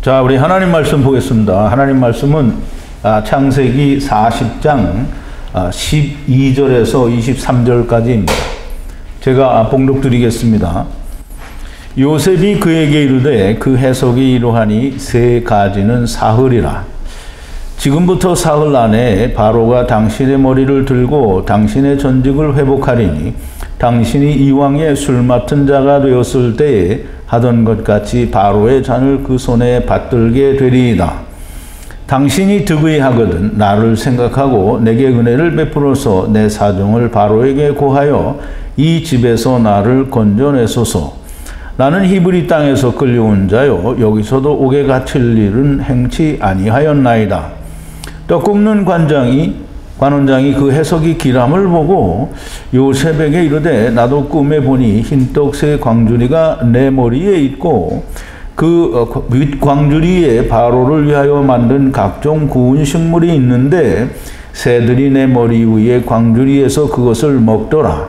자, 우리 하나님 말씀 보겠습니다. 하나님 말씀은 창세기 40장 12절에서 23절까지입니다. 제가 봉독 드리겠습니다. 요셉이 그에게 이르되 그 해석이 이러하니 세 가지는 사흘이라. 지금부터 사흘 안에 바로가 당신의 머리를 들고 당신의 전직을 회복하리니 당신이 이왕에 술 맡은 자가 되었을 때에 하던 것 같이 바로의 잔을 그 손에 받들게 되리이다. 당신이 득의 하거든 나를 생각하고 내게 은혜를 베풀어서 내 사정을 바로에게 고하여 이 집에서 나를 건져내소서. 나는 히브리 땅에서 끌려온 자요 여기서도 옥에 갇힐 일은 행치 아니하였나이다. 떡 굽는 관원장이 그 해석이 길함을 보고 요셉에게 이르되 나도 꿈에 보니 흰떡 새 광주리가 내 머리에 있고 그 윗광주리에 바로를 위하여 만든 각종 구운 식물이 있는데 새들이 내 머리 위에 광주리에서 그것을 먹더라.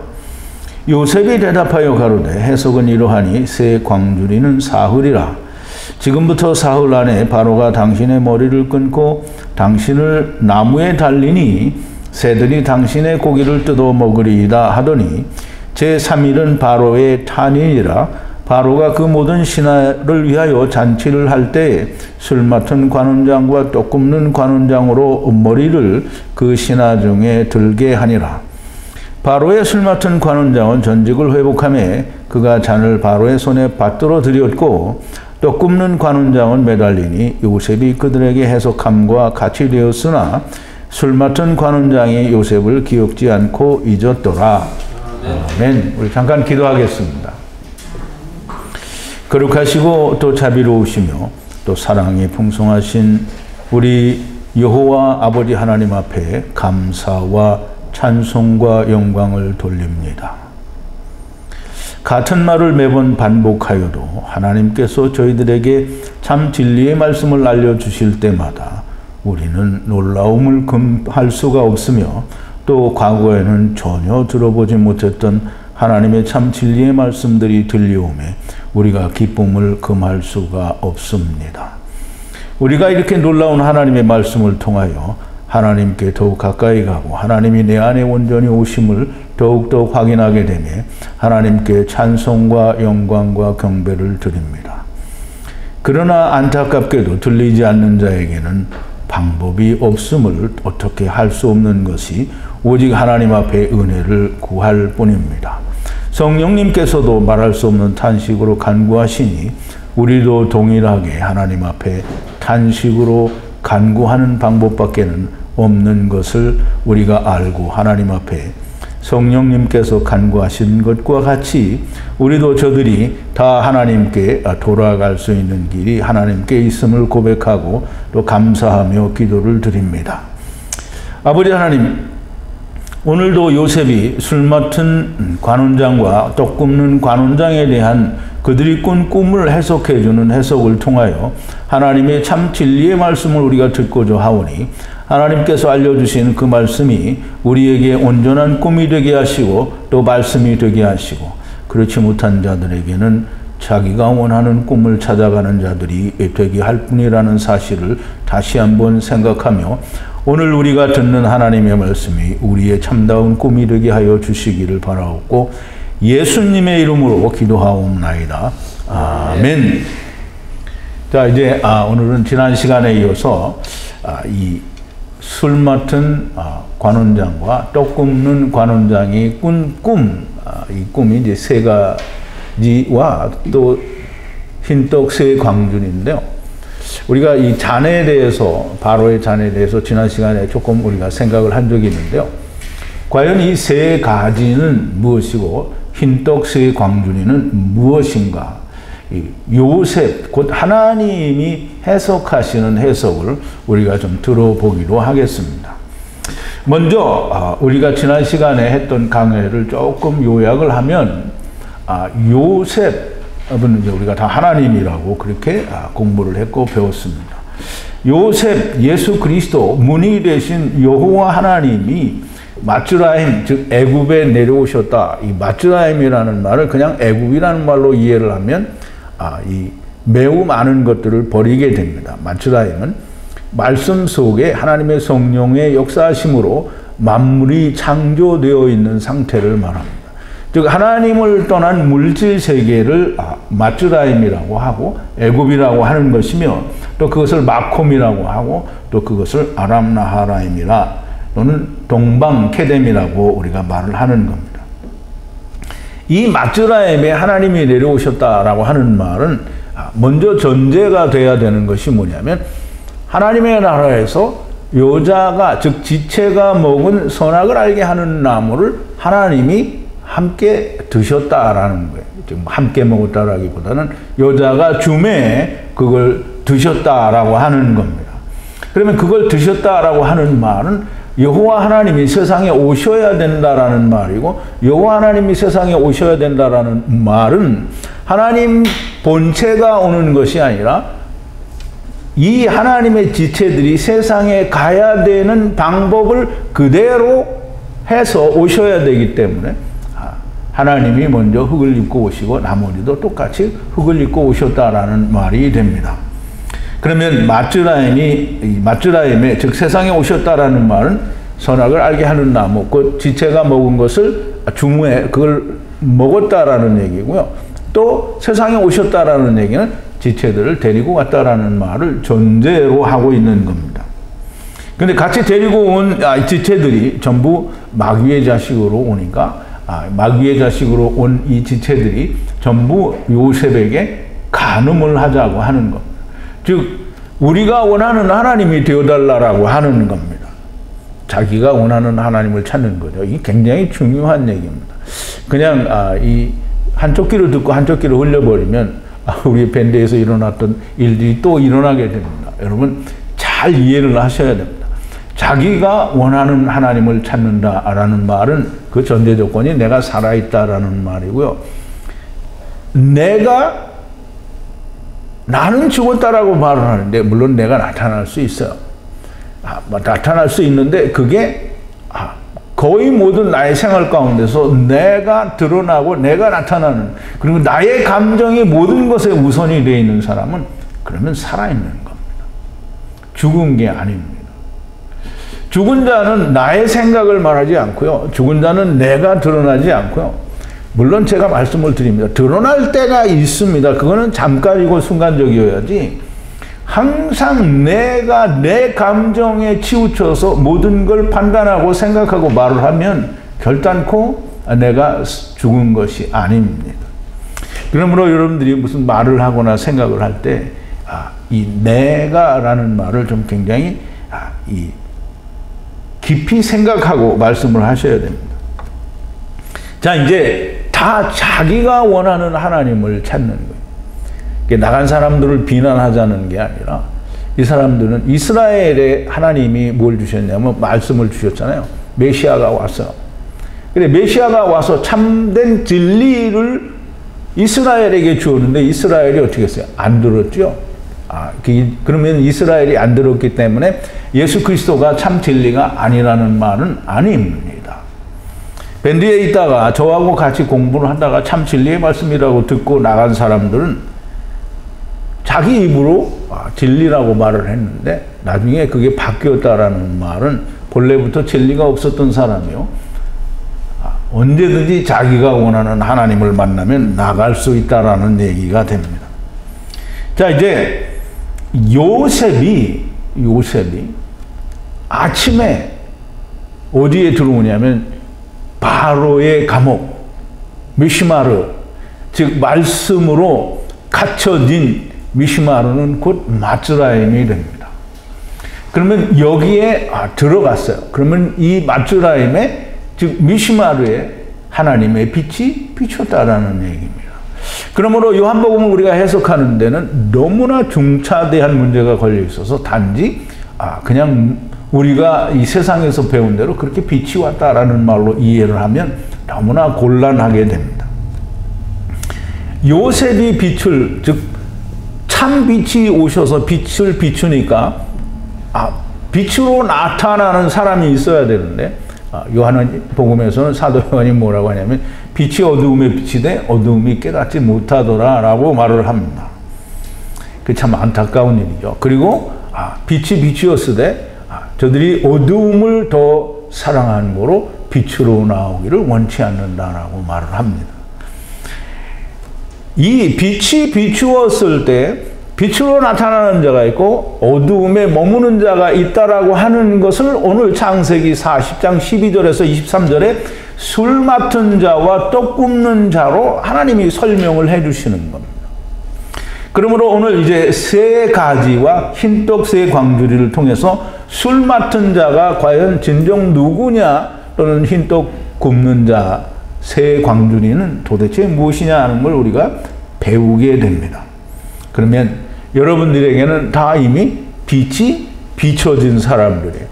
요셉이 대답하여 가로되 해석은 이러하니 새 광주리는 사흘이라. 지금부터 사흘 안에 바로가 당신의 머리를 끊고 당신을 나무에 달리니 새들이 당신의 고기를 뜯어 먹으리이다 하더니 제3일은 바로의 탄일이라. 바로가 그 모든 신하를 위하여 잔치를 할 때에 술 맡은 관원장과 떡 굽는 관원장으로 머리를 그 신하 중에 들게 하니라. 바로의 술 맡은 관원장은 전직을 회복하며 그가 잔을 바로의 손에 받들어 드렸고 떡 굽는 관원장은 매달리니 요셉이 그들에게 해석함과 같이 되었으나 술 맡은 관원장이 요셉을 기억지 않고 잊었더라. 아멘. 우리 잠깐 기도하겠습니다. 거룩하시고 또 자비로우시며 또 사랑이 풍성하신 우리 여호와 아버지 하나님 앞에 감사와 찬송과 영광을 돌립니다. 같은 말을 매번 반복하여도 하나님께서 저희들에게 참 진리의 말씀을 알려주실 때마다 우리는 놀라움을 금할 수가 없으며 또 과거에는 전혀 들어보지 못했던 하나님의 참 진리의 말씀들이 들려오매 우리가 기쁨을 금할 수가 없습니다. 우리가 이렇게 놀라운 하나님의 말씀을 통하여 하나님께 더욱 가까이 가고 하나님이 내 안에 온전히 오심을 더욱더 확인하게 되며 하나님께 찬송과 영광과 경배를 드립니다. 그러나 안타깝게도 들리지 않는 자에게는 방법이 없음을 어떻게 할 수 없는 것이 오직 하나님 앞에 은혜를 구할 뿐입니다. 성령님께서도 말할 수 없는 탄식으로 간구하시니 우리도 동일하게 하나님 앞에 탄식으로 간구하는 방법밖에는 없는 것을 우리가 알고 하나님 앞에 성령님께서 간구하신 것과 같이 우리도 저들이 다 하나님께 돌아갈 수 있는 길이 하나님께 있음을 고백하고 또 감사하며 기도를 드립니다. 아버지 하나님, 오늘도 요셉이 술 맡은 관원장과 떡 굽는 관원장에 대한 그들이 꾼 꿈을 해석해 주는 해석을 통하여 하나님의 참 진리의 말씀을 우리가 듣고자 하오니 하나님께서 알려주신 그 말씀이 우리에게 온전한 꿈이 되게 하시고 또 말씀이 되게 하시고 그렇지 못한 자들에게는 자기가 원하는 꿈을 찾아가는 자들이 되게 할 뿐이라는 사실을 다시 한번 생각하며 오늘 우리가 듣는 하나님의 말씀이 우리의 참다운 꿈이 되게 하여 주시기를 바라옵고 예수님의 이름으로 기도하옵나이다. 아멘. 자, 이제 오늘은 지난 시간에 이어서 이 술 맡은 관원장과 떡 굽는 관원장이 꾼 꿈, 이 꿈이 이제 세 가지와 또 흰떡 새 광준인데요. 우리가 이 잔에 대해서, 바로의 잔에 대해서 지난 시간에 조금 우리가 생각을 한 적이 있는데요. 과연 이 세 가지는 무엇이고 흰떡 새 광준이는 무엇인가? 요셉, 곧 하나님이 해석하시는 해석을 우리가 좀 들어보기로 하겠습니다. 먼저 우리가 지난 시간에 했던 강해를 조금 요약을 하면 요셉은 이제 우리가 다 하나님이라고 그렇게 공부를 했고 배웠습니다. 요셉, 예수 그리스도, 문이 되신 여호와 하나님이 마츠라임, 즉 애굽에 내려오셨다. 이 마츠라임이라는 말을 그냥 애굽이라는 말로 이해를 하면 이 매우 많은 것들을 버리게 됩니다. 마츠라임은 말씀 속에 하나님의 성령의 역사하심으로 만물이 창조되어 있는 상태를 말합니다. 즉 하나님을 떠난 물질 세계를 마츠라임이라고 하고 애굽이라고 하는 것이며, 또 그것을 마콤이라고 하고, 또 그것을 아람나하라임이라 또는 동방케뎀이라고 우리가 말을 하는 겁니다. 이 마츠라임에 하나님이 내려오셨다라고 하는 말은 먼저 전제가 돼야 되는 것이 뭐냐면, 하나님의 나라에서 여자가, 즉 지체가 먹은 선악을 알게 하는 나무를 하나님이 함께 드셨다라는 거예요. 지금 함께 먹었다라기보다는 여자가 줌에 그걸 드셨다라고 하는 겁니다. 그러면 그걸 드셨다라고 하는 말은 여호와 하나님이 세상에 오셔야 된다라는 말이고, 여호와 하나님이 세상에 오셔야 된다라는 말은 하나님 본체가 오는 것이 아니라 이 하나님의 지체들이 세상에 가야 되는 방법을 그대로 해서 오셔야 되기 때문에 하나님이 먼저 흙을 입고 오시고 나머지도 똑같이 흙을 입고 오셨다라는 말이 됩니다. 그러면 마츠라임에 즉 세상에 오셨다라는 말은 선악을 알게 하는 나무, 그 지체가 먹은 것을 주무에 그걸 먹었다라는 얘기고요. 또 세상에 오셨다라는 얘기는 지체들을 데리고 왔다라는 말을 전제로 하고 있는 겁니다. 근데 같이 데리고 온 지체들이 전부 마귀의 자식으로 오니까 마귀의 자식으로 온 이 지체들이 전부 요셉에게 간음을 하자고 하는 겁니다. 즉 우리가 원하는 하나님이 되어달라고 하는 겁니다. 자기가 원하는 하나님을 찾는 거죠. 이게 굉장히 중요한 얘기입니다. 그냥 이 한쪽 귀를 듣고 한쪽 귀를 흘려버리면 우리 밴드에서 일어났던 일들이 또 일어나게 됩니다. 여러분 잘 이해를 하셔야 됩니다. 자기가 원하는 하나님을 찾는다라는 말은 그 전제 조건이 내가 살아있다라는 말이고요. 나는 죽었다라고 말을 하는데, 물론 내가 나타날 수 있어요. 나타날 수 있는데 그게 거의 모든 나의 생활 가운데서 내가 드러나고 내가 나타나는, 그리고 나의 감정이 모든 것에 우선이 되어 있는 사람은 그러면 살아있는 겁니다. 죽은 게 아닙니다. 죽은 자는 나의 생각을 말하지 않고요. 죽은 자는 내가 드러나지 않고요. 물론 제가 말씀을 드립니다. 드러날 때가 있습니다. 그거는 잠깐이고 순간적이어야지 항상 내가 내 감정에 치우쳐서 모든 걸 판단하고 생각하고 말을 하면 결단코 내가 죽은 것이 아닙니다. 그러므로 여러분들이 무슨 말을 하거나 생각을 할 때 이 내가라는 말을 좀 굉장히 깊이 생각하고 말씀을 하셔야 됩니다. 자, 이제 다 자기가 원하는 하나님을 찾는 거예요. 나간 사람들을 비난하자는 게 아니라 이 사람들은 이스라엘에 하나님이 뭘 주셨냐면 말씀을 주셨잖아요. 메시아가 왔어요. 그래, 메시아가 와서 참된 진리를 이스라엘에게 주었는데 이스라엘이 어떻게 했어요? 안 들었죠. 그러면 이스라엘이 안 들었기 때문에 예수 그리스도가 참 진리가 아니라는 말은 아닙니다. 밴드에 있다가 저하고 같이 공부를 하다가 참 진리의 말씀이라고 듣고 나간 사람들은 자기 입으로 진리라고 말을 했는데 나중에 그게 바뀌었다라는 말은 본래부터 진리가 없었던 사람이요. 언제든지 자기가 원하는 하나님을 만나면 나갈 수 있다라는 얘기가 됩니다. 자, 이제 요셉이 아침에 어디에 들어오냐면 바로의 감옥 미시마르, 즉 말씀으로 갇혀진 미시마르는 곧 마츠라임이 됩니다. 그러면 여기에 들어갔어요. 그러면 이 마츠라임에, 즉 미시마르에 하나님의 빛이 비쳤다라는 얘기입니다. 그러므로 요한복음을 우리가 해석하는 데는 너무나 중차대한 문제가 걸려 있어서 단지 그냥 우리가 이 세상에서 배운 대로 그렇게 빛이 왔다라는 말로 이해를 하면 너무나 곤란하게 됩니다. 요셉이 빛을, 즉 참 빛이 오셔서 빛을 비추니까 빛으로 나타나는 사람이 있어야 되는데 요한복음에서는 사도 요한이 뭐라고 하냐면 빛이 어두움에 비치되 어두움이 깨닫지 못하더라 라고 말을 합니다. 그 참 안타까운 일이죠. 그리고 빛이 빛이었으되 저들이 어두움을 더 사랑한 거로 빛으로 나오기를 원치 않는다라고 말을 합니다. 이 빛이 비추었을 때 빛으로 나타나는 자가 있고 어두움에 머무는 자가 있다라고 하는 것을 오늘 창세기 40장 12절에서 23절에 술 맡은 자와 떡 굽는 자로 하나님이 설명을 해 주시는 겁니다. 그러므로 오늘 이제 세 가지와 흰떡 세 광주리를 통해서 술 맡은 자가 과연 진정 누구냐 또는 흰떡 굽는 자 세 광주리는 도대체 무엇이냐 하는 걸 우리가 배우게 됩니다. 그러면 여러분들에게는 다 이미 빛이 비춰진 사람들이에요.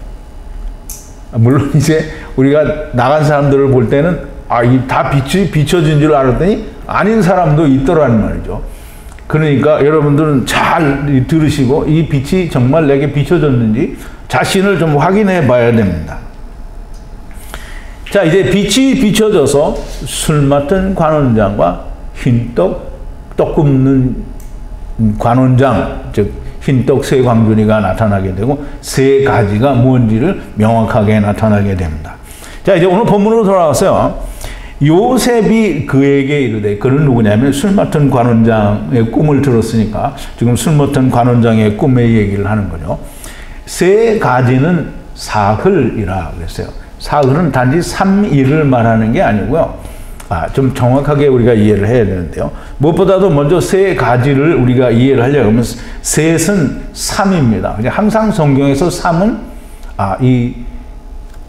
물론 이제 우리가 나간 사람들을 볼 때는 다 빛이 비춰진 줄 알았더니 아닌 사람도 있더란 말이죠. 그러니까 여러분들은 잘 들으시고 이 빛이 정말 내게 비춰졌는지 자신을 좀 확인해 봐야 됩니다. 자, 이제 빛이 비춰져서 술 맡은 관원장과 흰떡 굽는 관원장, 즉 흰떡 세 광주리가 나타나게 되고 세 가지가 뭔지를 명확하게 나타나게 됩니다. 자, 이제 오늘 본문으로 돌아와서요. 요셉이 그에게 이르되, 그는 누구냐면 술 맡은 관원장의 꿈을 들었으니까 지금 술 맡은 관원장의 꿈의 얘기를 하는 거죠. 세 가지는 사흘이라 그랬어요. 사흘은 단지 3일을 말하는 게 아니고요. 좀 정확하게 우리가 이해를 해야 되는데요. 무엇보다도 먼저 세 가지를 우리가 이해를 하려고 하면 셋은 3입니다. 항상 성경에서 3은 이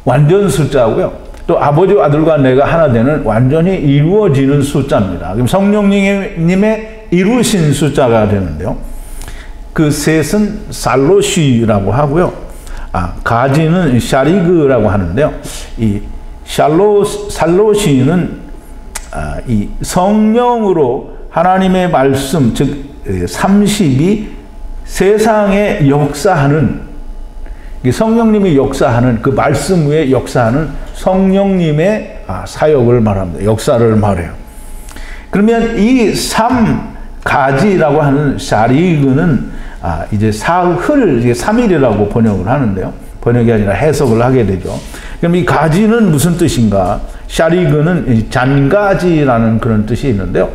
완전 숫자고요. 또 아버지와 아들과 내가 하나 되는 완전히 이루어지는 숫자입니다. 그럼 성령님의 이루신 숫자가 되는데요. 그 셋은 살로시라고 하고요. 가지는 샤리그라고 하는데요. 이 살로시는 이 성령으로 하나님의 말씀, 즉 30이 세상에 역사하는, 성령님이 역사하는 그 말씀 위에 역사하는 성령님의 사역을 말합니다. 역사를 말해요. 그러면 이 3가지라고 하는 샤리그는 이제 사흘, 3일이라고 번역을 하는데요. 번역이 아니라 해석을 하게 되죠. 그럼 이 가지는 무슨 뜻인가? 샤리그는 잔가지라는 그런 뜻이 있는데요.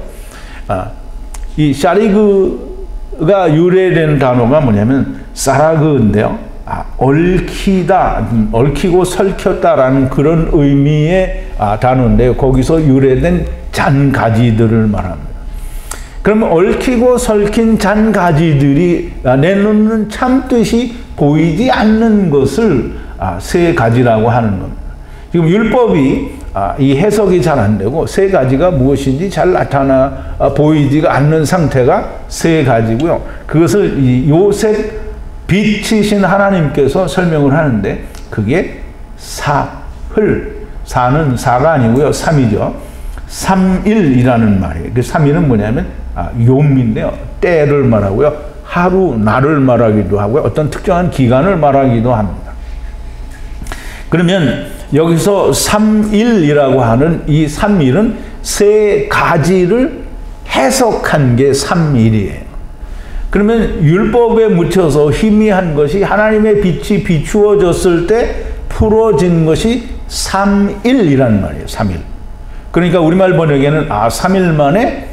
이 샤리그가 유래된 단어가 뭐냐면 사라그인데요. 얽히다, 얽히고 설켰다라는 그런 의미의 단어인데요. 거기서 유래된 잔가지들을 말합니다. 그러면 얽히고 설킨 잔가지들이 내놓는 참뜻이 보이지 않는 것을 세 가지라고 하는 겁니다. 지금 율법이 이 해석이 잘 안 되고 세 가지가 무엇인지 잘 나타나 보이지가 않는 상태가 세 가지고요. 그것을 이 요셉 빛이신 하나님께서 설명을 하는데 그게 사흘, 사는 4가 아니고요. 3이죠. 3일이라는 말이에요. 그 3일은 뭐냐면 요미인데요. 때를 말하고요. 하루, 날을 말하기도 하고요. 어떤 특정한 기간을 말하기도 합니다. 그러면 여기서 3일이라고 하는 이 3일은 세 가지를 해석한 게 3일이에요. 그러면 율법에 묻혀서 희미한 것이 하나님의 빛이 비추어졌을 때 풀어진 것이 3일이란 말이에요. 3일. 그러니까 우리말 번역에는 3일 만에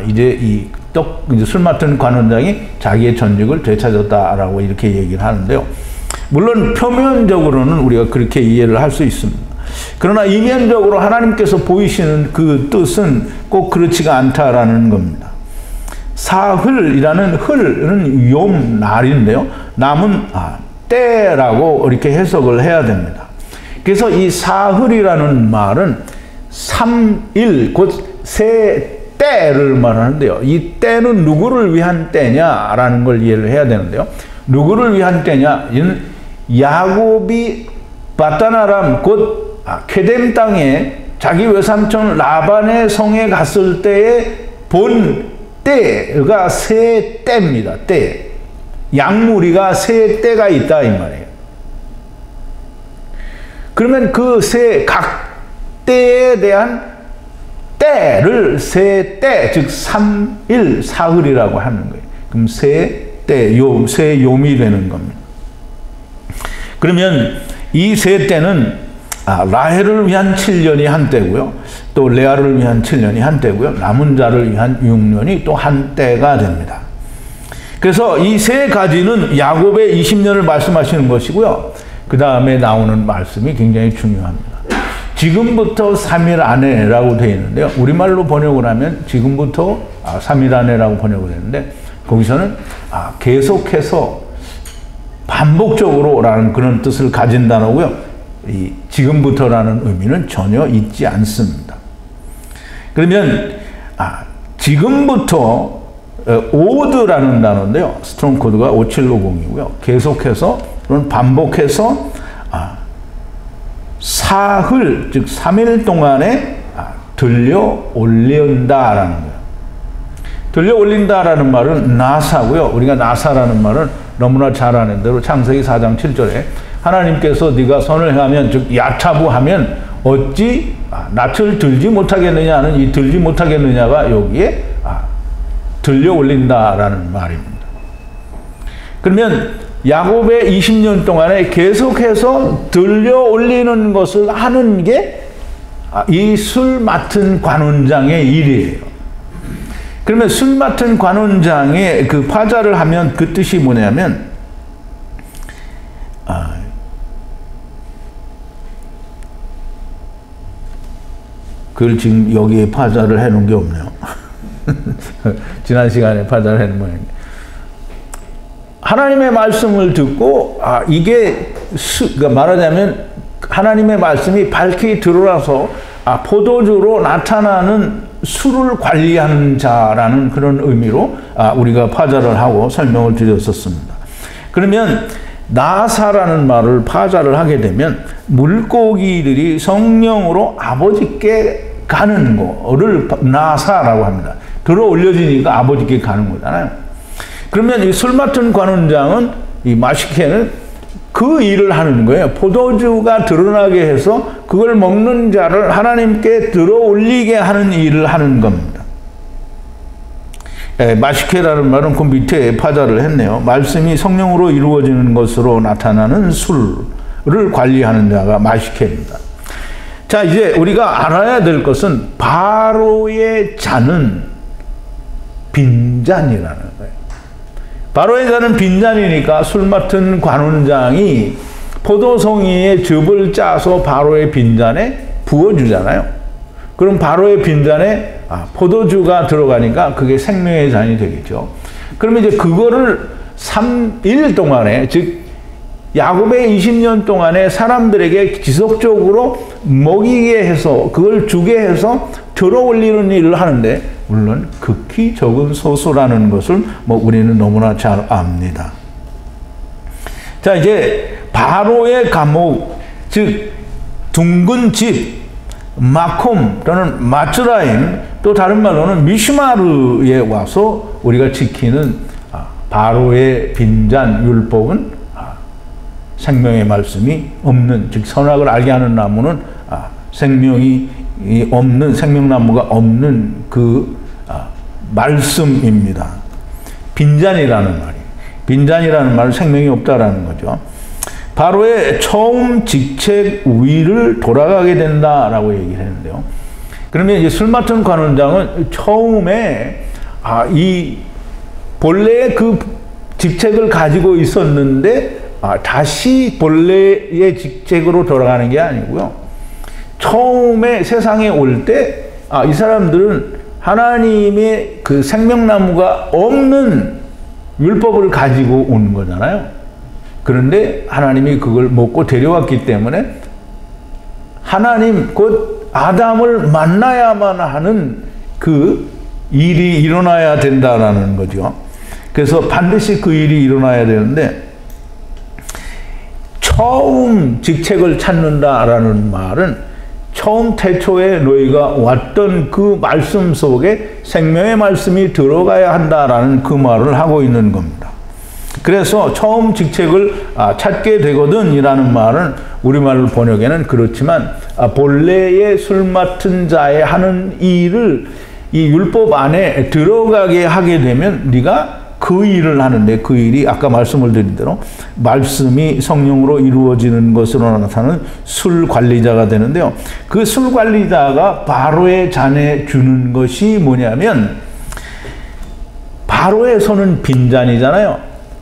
이제 이제 술 맡은 관원장이 자기의 전직을 되찾았다라고 이렇게 얘기를 하는데요. 물론 표면적으로는 우리가 그렇게 이해를 할 수 있습니다. 그러나 이면적으로 하나님께서 보이시는 그 뜻은 꼭 그렇지가 않다라는 겁니다. 사흘이라는 흘은 욤, 날인데요. 남은 때라고 이렇게 해석을 해야 됩니다. 그래서 이 사흘이라는 말은 3일, 곧 세 때를 말하는데요. 이 때는 누구를 위한 때냐라는 걸 이해를 해야 되는데요. 누구를 위한 때냐? 이는 야곱이 바다나람, 곧 케뎀 땅에 자기 외삼촌 라반의 성에 갔을 때에 본 때가 세 때입니다. 때. 양무리가 세 때가 있다 이 말이에요. 그러면 그 각 때에 대한 때를 세 때, 즉 3일, 사흘이라고 하는 거예요. 그럼 세 때, 세 욤이 되는 겁니다. 그러면 이 세 때는 라헬을 위한 7년이 한때고요. 또 레아를 위한 7년이 한때고요. 남은 자를 위한 6년이 또 한때가 됩니다. 그래서 이 세 가지는 야곱의 20년을 말씀하시는 것이고요. 그 다음에 나오는 말씀이 굉장히 중요합니다. 지금부터 3일 안에라고 되어 있는데요. 우리말로 번역을 하면 지금부터 3일 안에라고 번역을 했는데 거기서는 계속해서 반복적으로 라는 그런 뜻을 가진 단어고요. 이 지금부터라는 의미는 전혀 있지 않습니다. 그러면 지금부터 오드라는 단어인데요. 스트롱 코드가 5750이고요. 계속해서 또는 반복해서 사흘, 즉 3일 동안에 들려 올린다라는 거예요. 들려 올린다라는 말은 나사고요. 우리가 나사라는 말은 너무나 잘 아는 대로 창세기 4장 7절에 하나님께서 네가 선을 행하면 즉 야차부하면 어찌 낯을 들지 못하겠느냐는 이 들지 못하겠느냐가 여기에 들려 올린다라는 말입니다. 그러면 야곱의 20년 동안에 계속해서 들려 올리는 것을 하는 게 이 술 맡은 관원장의 일이에요. 그러면 술 맡은 관원장의 그 파자를 하면 그 뜻이 뭐냐면 그걸 지금 여기에 파자를 해놓은 게 없네요. 지난 시간에 파자를 해놓은 모양입니다. 하나님의 말씀을 듣고 이게 그러니까 말하자면 하나님의 말씀이 밝히 드러나서 포도주로 나타나는 술을 관리하는 자라는 그런 의미로 우리가 파자를 하고 설명을 드렸었습니다. 그러면 나사라는 말을 파자를 하게 되면 물고기들이 성령으로 아버지께 가는 거를 나사라고 합니다. 들어 올려지니까 아버지께 가는 거잖아요. 그러면 이 술 맡은 관원장은 이 마시케는 그 일을 하는 거예요. 포도주가 드러나게 해서 그걸 먹는 자를 하나님께 들어 올리게 하는 일을 하는 겁니다. 마시케라는 말은 그 밑에 파자를 했네요. 말씀이 성령으로 이루어지는 것으로 나타나는 술을 관리하는 자가 마시케입니다. 자, 이제 우리가 알아야 될 것은 바로의 잔은 빈잔이라는 거예요. 바로의 잔은 빈잔이니까 술 맡은 관원장이 포도송이에 즙을 짜서 바로의 빈잔에 부어주잖아요. 그럼 바로의 빈잔에 포도주가 들어가니까 그게 생명의 잔이 되겠죠. 그러면 이제 그거를 3일 동안에, 즉 야곱의 20년 동안에 사람들에게 지속적으로 먹이게 해서 그걸 주게 해서 들어 올리는 일을 하는데 물론 극히 적은 소수라는 것을 우리는 너무나 잘 압니다. 자, 이제 바로의 감옥, 즉 둥근 집, 마콤 또는 마츠라임, 또 다른 말로는 미슈마르에 와서 우리가 지키는 바로의 빈잔 율법은 생명의 말씀이 없는, 즉 선악을 알게 하는 나무는 생명이 없는, 생명나무가 없는 그 말씀입니다. 빈잔이라는 말이, 빈잔이라는 말은 생명이 없다라는 거죠. 바로의 처음 직책 위를 돌아가게 된다라고 얘기를 했는데요. 그러면 이제 술 맡은 관원장은 처음에 이 본래의 그 직책을 가지고 있었는데 다시 본래의 직책으로 돌아가는 게 아니고요. 처음에 세상에 올 때 이 사람들은 하나님의 그 생명나무가 없는 율법을 가지고 온 거잖아요. 그런데 하나님이 그걸 먹고 데려왔기 때문에 하나님 곧 아담을 만나야만 하는 그 일이 일어나야 된다라는 거죠. 그래서 반드시 그 일이 일어나야 되는데 처음 직책을 찾는다라는 말은 처음 태초에 너희가 왔던 그 말씀 속에 생명의 말씀이 들어가야 한다라는 그 말을 하고 있는 겁니다. 그래서 처음 직책을 찾게 되거든 이라는 말은 우리말로 번역에는 그렇지만 본래의 술 맡은 자의 하는 일을 이 율법 안에 들어가게 하게 되면 네가 그 일을 하는데 그 일이 아까 말씀을 드린 대로 말씀이 성령으로 이루어지는 것으로 나타나는 술 관리자가 되는데요. 그 술 관리자가 바로의 잔에 주는 것이 뭐냐면 바로의 손은 빈잔이잖아요.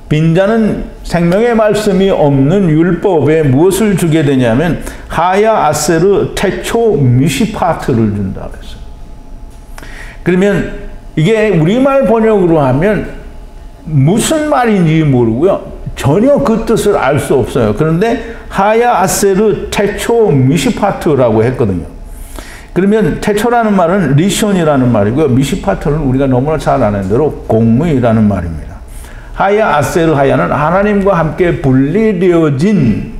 빈잔은 생명의 말씀이 없는 율법에 무엇을 주게 되냐면 하야 아세르 태초 미시파트를 준다 그랬어요. 그러면 이게 우리말 번역으로 하면 무슨 말인지 모르고요. 전혀 그 뜻을 알 수 없어요. 그런데 하야 아세르 태초 미시파트라고 했거든요. 그러면 태초라는 말은 리션이라는 말이고요. 미시파트는 우리가 너무나 잘 아는 대로 공의라는 말입니다. 하야 아세르 하야는 하나님과 함께 분리되어진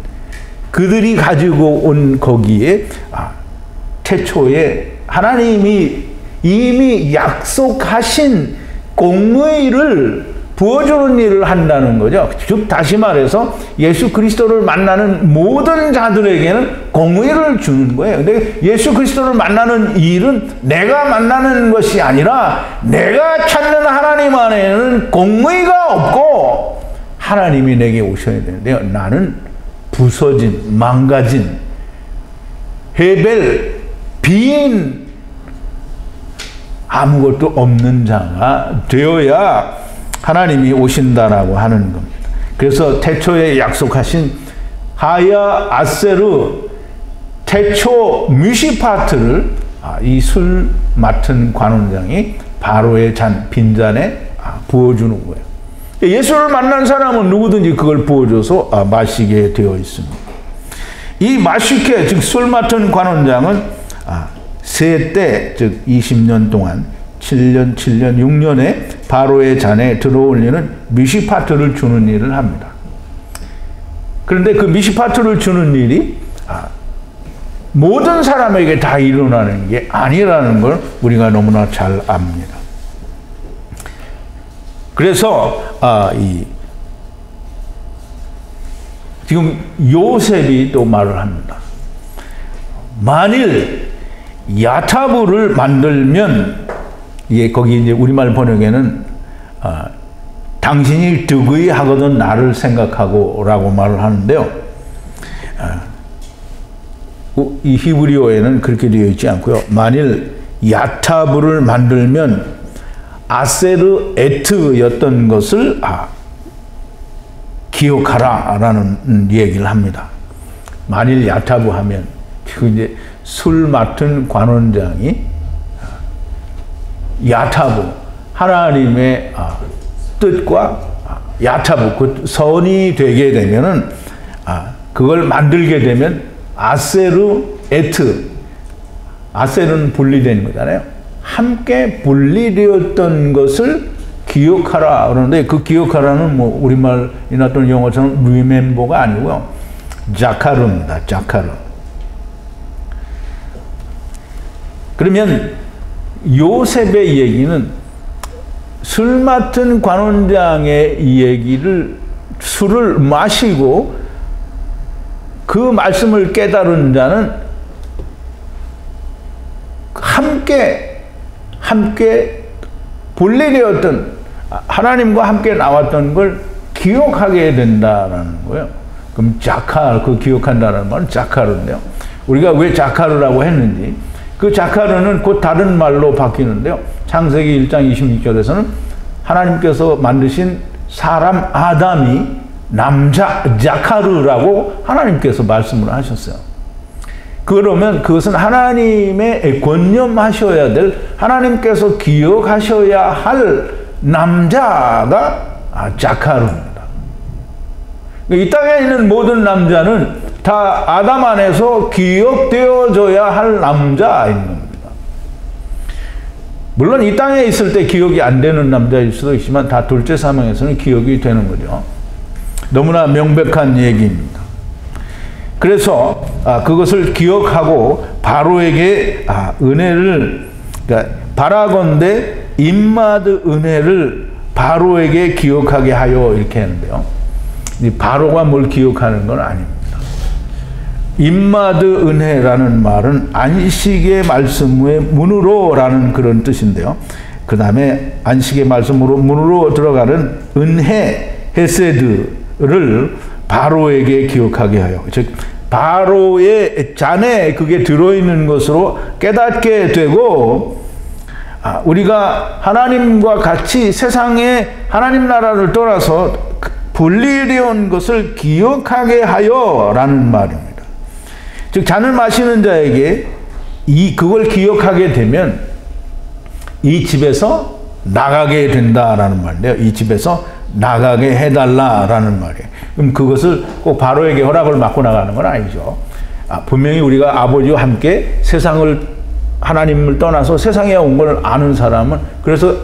그들이 가지고 온 거기에 태초에 하나님이 이미 약속하신 공의를 부어주는 일을 한다는 거죠. 즉 다시 말해서 예수 그리스도를 만나는 모든 자들에게는 공의를 주는 거예요. 근데 예수 그리스도를 만나는 일은 내가 만나는 것이 아니라 내가 찾는 하나님 안에는 공의가 없고 하나님이 내게 오셔야 되는데요. 나는 부서진, 망가진, 헤벨, 빈, 아무것도 없는 자가 되어야 하나님이 오신다라고 하는 겁니다. 그래서 태초에 약속하신 하야 아세르 태초 미시파트를 이 술 맡은 관원장이 바로의 잔, 빈잔에 부어주는 거예요. 예수를 만난 사람은 누구든지 그걸 부어줘서 마시게 되어 있습니다. 이 마시케, 즉 술 맡은 관원장은 세 때, 즉 20년 동안 7년, 6년에 바로의 잔에 들어올리는 미시파트를 주는 일을 합니다. 그런데 그 미시파트를 주는 일이 모든 사람에게 다 일어나는 게 아니라는 걸 우리가 너무나 잘 압니다. 그래서 지금 요셉이 또 말을 합니다. 만일 야타부를 만들면 거기 이제 우리말 번역에는 당신이 득의 하거든 나를 생각하고 라고 말을 하는데요. 이 히브리어에는 그렇게 되어 있지 않고요. 만일 야타부를 만들면 아세르 에트였던 것을 기억하라 라는 얘기를 합니다. 만일 야타부 하면 그 이제 술 맡은 관원장이 야타부, 하나님의 뜻과 야타부, 그 선이 되게 되면은 그걸 만들게 되면 아세르 에트, 아세르는 분리된 거잖아요. 함께 분리되었던 것을 기억하라 그러는데 그 기억하라는 뭐 우리말이나 또는 영어처럼 remember가 아니고요. 자카르입니다. 자카르. 그러면 요셉의 얘기는 술 맡은 관원장의 얘기를 술을 마시고 그 말씀을 깨달은 자는 함께 분리되었던 하나님과 함께 나왔던 걸 기억하게 된다라는 거예요. 그럼 자카르, 그 기억한다는 말은 자카르인데요. 우리가 왜 자카르라고 했는지 그 자카르는 곧 다른 말로 바뀌는데요. 창세기 1장 26절에서는 하나님께서 만드신 사람 아담이 남자 자카르라고 하나님께서 말씀을 하셨어요. 그러면 그것은 하나님의 권념하셔야 될, 하나님께서 기억하셔야 할 남자가 자카르입니다. 이 땅에 있는 모든 남자는 다 아담 안에서 기억되어져야 할 남자인 겁니다. 물론 이 땅에 있을 때 기억이 안 되는 남자일 수도 있지만 다 둘째 사망에서는 기억이 되는 거죠. 너무나 명백한 얘기입니다. 그래서 그것을 기억하고 바로에게 은혜를, 그러니까 바라건대 임마드 은혜를 바로에게 기억하게 하여 이렇게 하는데요. 이 바로가 뭘 기억하는 건 아닙니다. 임마드 은혜라는 말은 안식의 말씀의 문으로라는 그런 뜻인데요. 그 다음에 안식의 말씀으로 문으로 들어가는 은혜, 헤세드를 바로에게 기억하게 하여, 즉 바로의 잔에 그게 들어있는 것으로 깨닫게 되고, 우리가 하나님과 같이 세상에 하나님 나라를 떠나서 분리되어 것을 기억하게 하여 라는 말입니다. 즉 잔을 마시는 자에게 그걸 기억하게 되면 이 집에서 나가게 된다라는 말인데요. 이 집에서 나가게 해달라라는 말이에요. 그럼 그것을 꼭 바로에게 허락을 받고 나가는 건 아니죠. 분명히 우리가 아버지와 함께 하나님을 떠나서 세상에 온 걸 아는 사람은, 그래서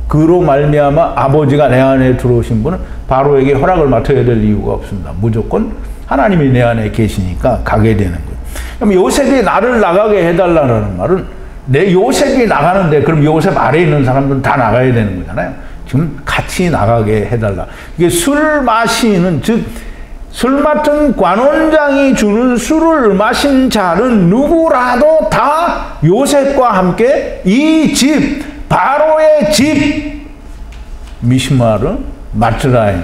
그로 말미암아 아버지가 내 안에 들어오신 분은 바로에게 허락을 맡아야 될 이유가 없습니다. 무조건 하나님이 내 안에 계시니까 가게 되는 거예요. 그럼 요셉이 나를 나가게 해달라는 말은, 내 요셉이 나가는데 그럼 요셉 아래에 있는 사람들은 다 나가야 되는 거잖아요. 지금 같이 나가게 해달라. 이게 술 마시는, 즉 술 맡은 관원장이 주는 술을 마신 자는 누구라도 다 요셉과 함께 이 집, 바로의 집, 미시마르, 마츠라임,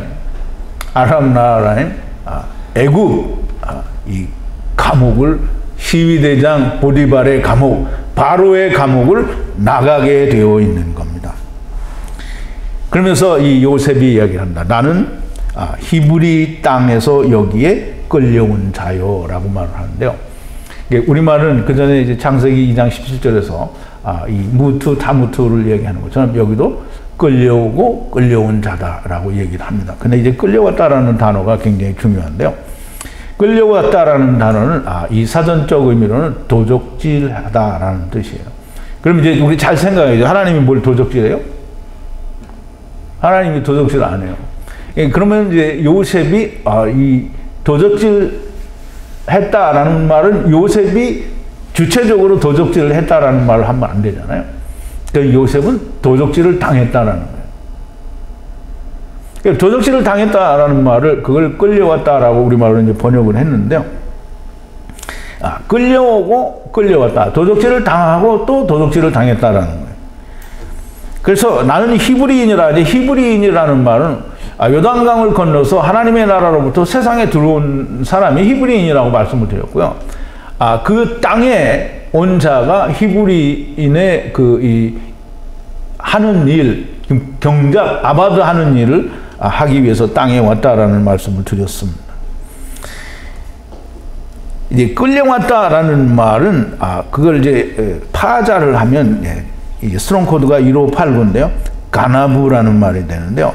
아람 나라임, 애굽, 이 감옥을, 시위대장 보디발의 감옥, 바로의 감옥을 나가게 되어 있는 겁니다. 그러면서 이 요셉이 이야기한다. 나는 히브리 땅에서 여기에 끌려온 자요 라고 말을 하는데요. 우리말은 그 전에 이제 창세기 2장 17절에서 이 무투, 다무투를 얘기하는 것처럼 여기도 끌려오고 끌려온 자다라고 얘기를 합니다. 근데 이제 끌려왔다라는 단어가 굉장히 중요한데요. 끌려왔다라는 단어는 이 사전적 의미로는 도적질하다라는 뜻이에요. 그럼 이제 우리 잘 생각해야죠. 하나님이 뭘 도적질해요? 하나님이 도적질 안 해요. 그러면 이제 요셉이 이 도적질 했다라는 말은 요셉이 주체적으로 도적질을 했다라는 말을 하면 안 되잖아요. 그러니까 요셉은 도적질을 당했다라는 거예요. 그러니까 도적질을 당했다라는 말을, 그걸 끌려왔다라고 우리말로 이제 번역을 했는데요. 끌려오고 끌려왔다. 도적질을 당하고 또 도적질을 당했다라는 거예요. 그래서 나는 히브리인이라 하지, 히브리인이라는 말은 요단강을 건너서 하나님의 나라로부터 세상에 들어온 사람이 히브리인이라고 말씀을 드렸고요. 그 땅에 온 자가 히브리인의 하는 일, 경작, 아바드 하는 일을 하기 위해서 땅에 왔다라는 말씀을 드렸습니다. 이제 끌려왔다라는 말은, 그걸 이제 파자를 하면, 이제 스트롱 코드가 1589인데요. 가나부라는 말이 되는데요.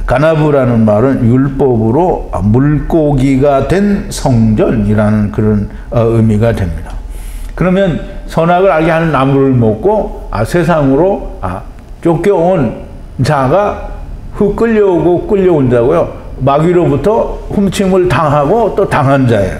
가나부라는 말은 율법으로 물고기가 된 성전이라는 그런 의미가 됩니다. 그러면 선악을 알게 하는 나무를 먹고 세상으로 쫓겨온 자가 끌려오고 끌려온 자고요. 마귀로부터 훔침을 당하고 또 당한 자예요.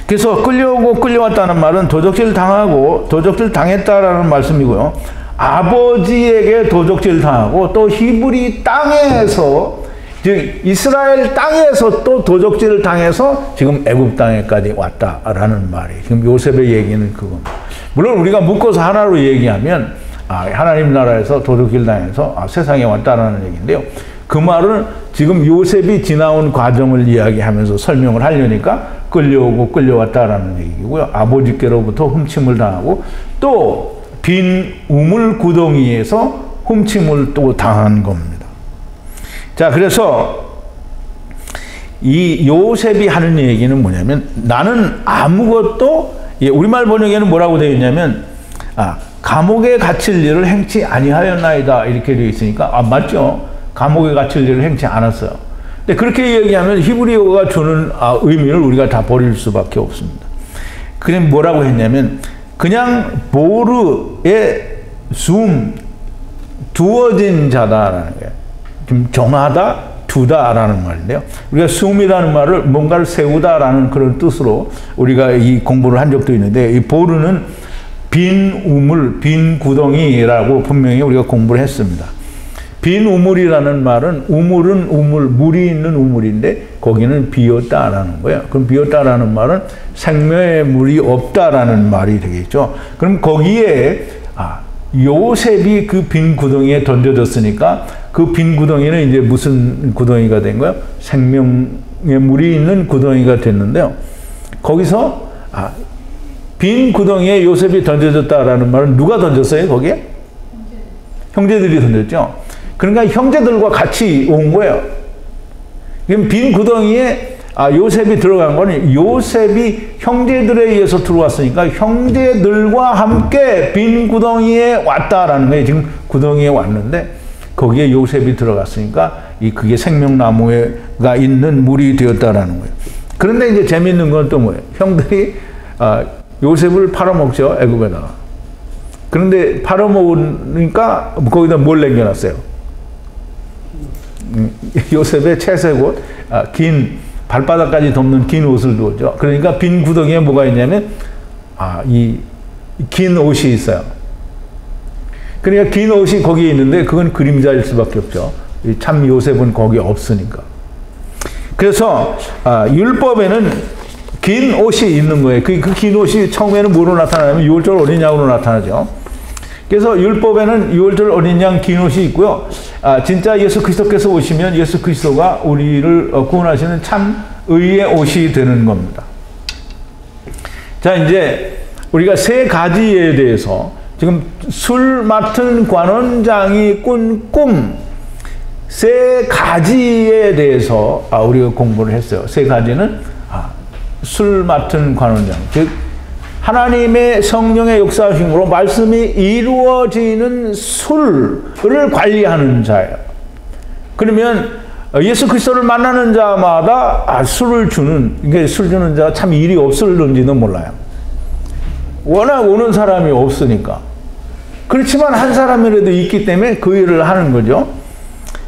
그래서 끌려오고 끌려왔다는 말은 도적질 당하고 도적질 당했다라는 말씀이고요. 아버지에게 도적질 당하고 또 히브리 땅에서, 즉 이스라엘 땅에서 또 도적질을 당해서 지금 애굽 땅에까지 왔다라는 말이에요. 지금 요셉의 얘기는 그겁니다. 물론 우리가 묶어서 하나로 얘기하면 하나님 나라에서 도적질 당해서 세상에 왔다라는 얘기인데요. 그 말은 지금 요셉이 지나온 과정을 이야기하면서 설명을 하려니까 끌려오고 끌려왔다라는 얘기고요. 아버지께로부터 훔침을 당하고 또 빈 우물 구덩이에서 훔침을 또 당한 겁니다. 자, 그래서 이 요셉이 하는 얘기는 뭐냐면, 나는 아무것도, 우리말 번역에는 뭐라고 되어 있냐면, 감옥에 갇힐 일을 행치 아니하였나이다 이렇게 되어 있으니까 맞죠? 감옥에 갇힐 일을 행치 않았어요. 근데 그렇게 얘기하면 히브리어가 주는 의미를 우리가 다 버릴 수밖에 없습니다. 그냥 뭐라고 했냐면, 그냥 보르에 두어진 자다라는 거예요. 좀 정하다, 두다라는 말인데요. 우리가 숨이라는 말을 뭔가를 세우다라는 그런 뜻으로 우리가 이 공부를 한 적도 있는데, 이 보르는 빈 우물, 빈 구덩이라고 분명히 우리가 공부를 했습니다. 빈 우물이라는 말은, 우물은 우물, 물이 있는 우물인데 거기는 비었다라는 거예요. 그럼 비었다라는 말은 생명의 물이 없다라는 말이 되겠죠. 그럼 거기에 요셉이 그 빈 구덩이에 던져졌으니까 그 빈 구덩이는 이제 무슨 구덩이가 된 거예요? 생명의 물이 있는 구덩이가 됐는데요. 거기서 빈 구덩이에 요셉이 던져졌다라는 말은 누가 던졌어요? 거기에? 형제들이 던졌죠. 그러니까 형제들과 같이 온 거예요. 그럼 빈 구덩이에 요셉이 들어간 거는 요셉이 형제들에 의해서 들어왔으니까 형제들과 함께 빈 구덩이에 왔다라는 거예요. 지금 구덩이에 왔는데 거기에 요셉이 들어갔으니까 그게 생명나무가 있는 물이 되었다라는 거예요. 그런데 이제 재밌는 건 또 뭐예요? 형들이 요셉을 팔아먹죠, 애굽에다가. 그런데 팔아먹으니까 거기다 뭘 남겨놨어요? 요셉의 채색 옷, 긴 발바닥까지 덮는 긴 옷을 두었죠. 그러니까 빈 구덩이에 뭐가 있냐면 이 긴 옷이 있어요. 그러니까 긴 옷이 거기에 있는데 그건 그림자일 수밖에 없죠. 참 요셉은 거기에 없으니까. 그래서 율법에는 긴 옷이 있는 거예요. 그 긴 옷이 처음에는 뭐로 나타나냐면 유월절 어린 양으로 나타나죠. 그래서 율법에는 유월절 어린 양 긴 옷이 있고요. 진짜 예수 그리스도께서 오시면 예수 그리스도가 우리를 구원하시는 참 의의 옷이 되는 겁니다. 자, 이제 우리가 세 가지에 대해서 지금 술 맡은 관원장이 꾼 꿈, 세 가지에 대해서 우리가 공부를 했어요. 세 가지는 술 맡은 관원장, 즉 하나님의 성령의 역사심으로 말씀이 이루어지는 술을 관리하는 자예요. 그러면 예수 그리스도를 만나는 자마다 술을 주는, 이게 술 주는 자가 참 일이 없을는지도 몰라요. 워낙 오는 사람이 없으니까. 그렇지만 한 사람이라도 있기 때문에 그 일을 하는 거죠.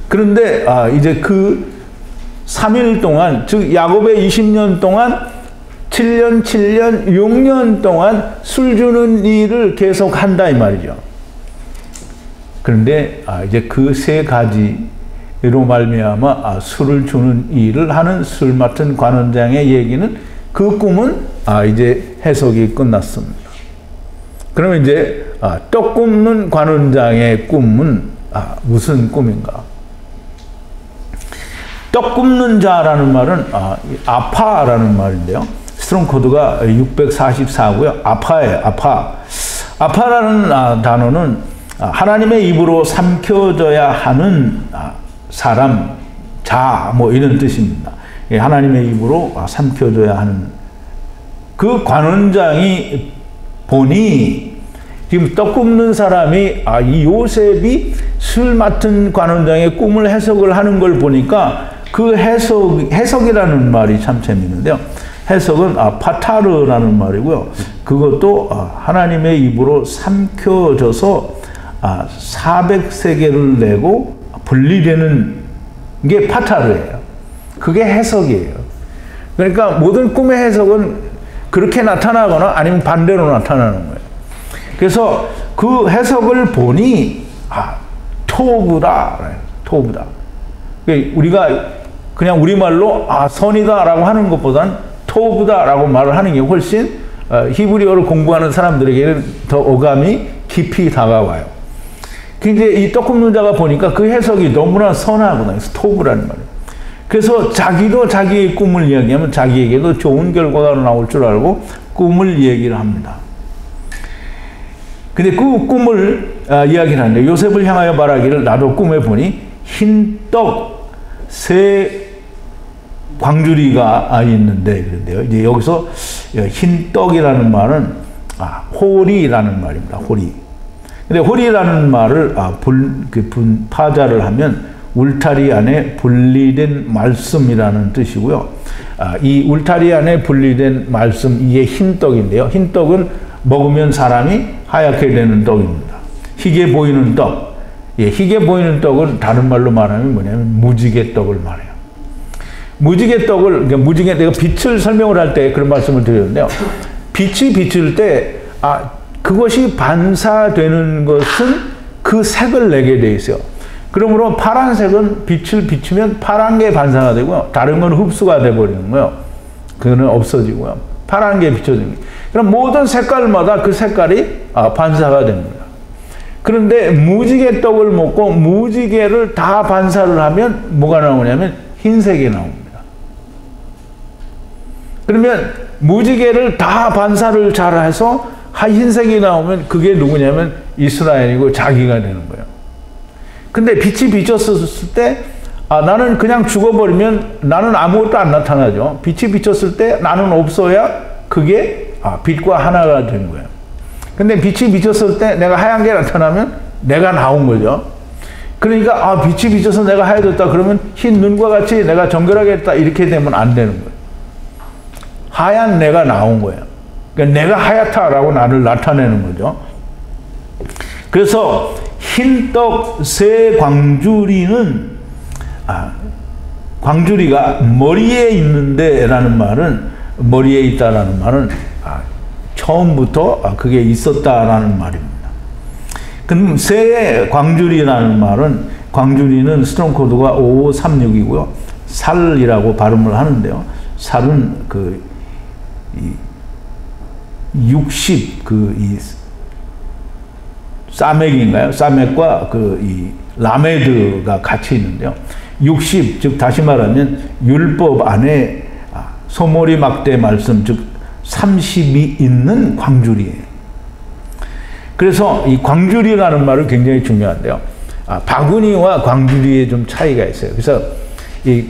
그런데 이제 그 3일 동안, 즉 야곱의 20년 동안 7년, 6년 동안 술 주는 일을 계속 한다 이 말이죠. 그런데 이제 그 세 가지로 말미암아 술을 주는 일을 하는 술 맡은 관원장의 얘기는, 그 꿈은 이제 해석이 끝났습니다. 그러면 이제 떡 굽는 관원장의 꿈은 무슨 꿈인가? 떡 굽는 자라는 말은 아파라는 말인데요. 스트롱 코드가 644고요. 아파예요. 아파라는 단어는 하나님의 입으로 삼켜져야 하는 사람, 자, 뭐 이런 뜻입니다. 하나님의 입으로 삼켜져야 하는 그 관원장이 보니, 지금 떡 굽는 사람이 이 요셉이 술 맡은 관원장의 꿈을 해석을 하는 걸 보니까 그 해석이라는 말이 참 재밌는데요. 해석은 파타르라는 말이고요. 그것도 하나님의 입으로 삼켜져서 400세겔을 내고 분리되는 게 파타르예요. 그게 해석이에요. 그러니까 모든 꿈의 해석은 그렇게 나타나거나 아니면 반대로 나타나는 거예요. 그래서 그 해석을 보니 토부다. 토부다. 우리가 그냥 우리말로 선이다라고 하는 것보다는 토부다라고 말을 하는 게 훨씬 히브리어를 공부하는 사람들에게는 더 어감이 깊이 다가와요. 근데 이 떡 굽는 자가 보니까 그 해석이 너무나 선하구나. 그래서 토부라는 말이에요. 그래서 자기도 자기의 꿈을 이야기하면 자기에게도 좋은 결과가 나올 줄 알고 꿈을 얘기를 합니다. 근데 그 꿈을 이야기를 하는데, 요셉을 향하여 말하기를 나도 꿈에 보니 흰 떡 세 광주리가 있는데, 그런데요. 이제 여기서 흰 떡이라는 말은 호리라는 말입니다. 호리. 근데 호리라는 말을 파자를 하면 울타리 안에 분리된 말씀이라는 뜻이고요. 이 울타리 안에 분리된 말씀, 이게 흰 떡인데요. 흰 떡은 먹으면 사람이 하얗게 되는 떡입니다. 희게 보이는 떡. 희게 보이는 떡은 다른 말로 말하면 뭐냐면 무지개 떡을 말해요. 무지개 떡을, 그러니까 무지개, 내가 빛을 설명을 할 때 그런 말씀을 드렸는데요. 빛이 비칠 때, 그것이 반사되는 것은 그 색을 내게 돼 있어요. 그러므로 파란색은 빛을 비추면 파란 게 반사가 되고요. 다른 건 흡수가 돼버리는 거예요. 그거는 없어지고요. 파란 게 비춰지는 거예요. 그럼 모든 색깔마다 그 색깔이 반사가 됩니다. 그런데 무지개 떡을 먹고 무지개를 다 반사를 하면 뭐가 나오냐면 흰색이 나옵니다. 그러면 무지개를 다 반사를 잘해서 흰색이 나오면 그게 누구냐면 이스라엘이고 자기가 되는 거예요. 근데 빛이 비쳤을 때 나는 그냥 죽어버리면 나는 아무것도 안 나타나죠. 빛이 비쳤을 때 나는 없어야 그게 빛과 하나가 된 거예요. 근데 빛이 비쳤을 때 내가 하얀 게 나타나면 내가 나온 거죠. 그러니까 빛이 비쳐서 내가 하얘졌다 그러면 흰 눈과 같이 내가 정결하겠다 이렇게 되면 안 되는 거예요. 하얀 내가 나온 거예요. 그러니까 내가 하얗다라고 나를 나타내는 거죠. 그래서 흰떡 새 광주리는 광주리가 머리에 있는데 라는 말은 머리에 있다라는 말은 처음부터 그게 있었다라는 말입니다. 그럼 새 광주리라는 말은 광주리는 스트롱 코드가 5536이고요. 살이라고 발음을 하는데요. 살은 60 사맥인가요? 사맥과 이 라메드가 같이 있는데요. 60 즉 다시 말하면 율법 안에 소머리 막대 말씀 즉 30이 있는 광주리예요. 그래서 이 광주리라는 말은 굉장히 중요한데요. 바구니와 광주리에 좀 차이가 있어요. 그래서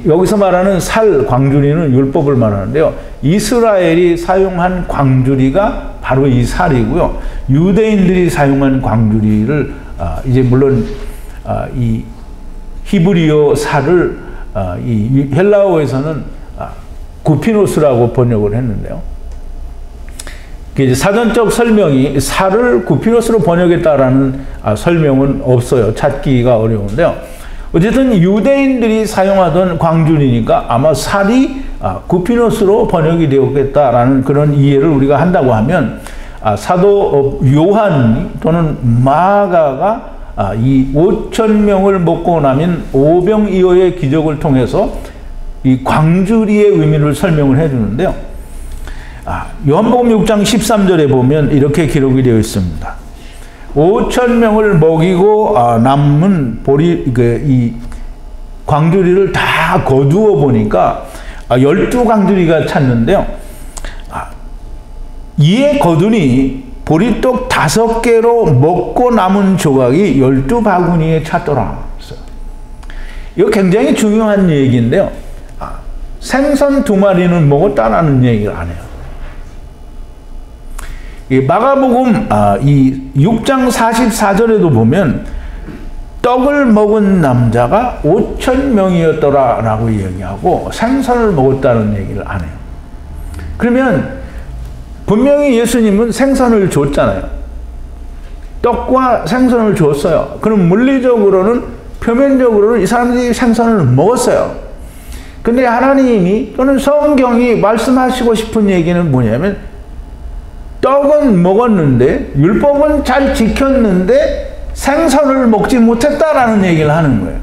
여기서 말하는 살 광주리는 율법을 말하는데요. 이스라엘이 사용한 광주리가 바로 이 살이고요. 유대인들이 사용한 광주리를 이제 물론 이 히브리어 살을 이 헬라어에서는 구피노스라고 번역을 했는데요. 이제 사전적 설명이 살을 구피노스로 번역했다라는 설명은 없어요. 찾기가 어려운데요. 어쨌든 유대인들이 사용하던 광주리니까 아마 살이 구피노스로 번역이 되었겠다라는 그런 이해를 우리가 한다고 하면 사도 요한 또는 마가가 이 5,000명을 먹고 나면 오병이어의 기적을 통해서 이 광주리의 의미를 설명을 해주는데요. 요한복음 6장 13절에 보면 이렇게 기록이 되어 있습니다. 5,000명을 먹이고 남은 이 광주리를 다 거두어 보니까 12광주리가 찼는데요. 이에 거두니 보리떡 5개로 먹고 남은 조각이 12바구니에 찼더라. 이거 굉장히 중요한 얘기인데요. 생선 2마리는 먹었다라는 얘기를 안 해요. 마가복음 이 6장 44절에도 보면 떡을 먹은 남자가 5,000명이었더라 라고 얘기하고 생선을 먹었다는 얘기를 안 해요. 그러면 분명히 예수님은 생선을 줬잖아요. 떡과 생선을 줬어요. 그럼 물리적으로는 표면적으로는 이 사람들이 생선을 먹었어요. 근데 하나님이 또는 성경이 말씀하시고 싶은 얘기는 뭐냐면 떡은 먹었는데 율법은 잘 지켰는데 생선을 먹지 못했다라는 얘기를 하는 거예요.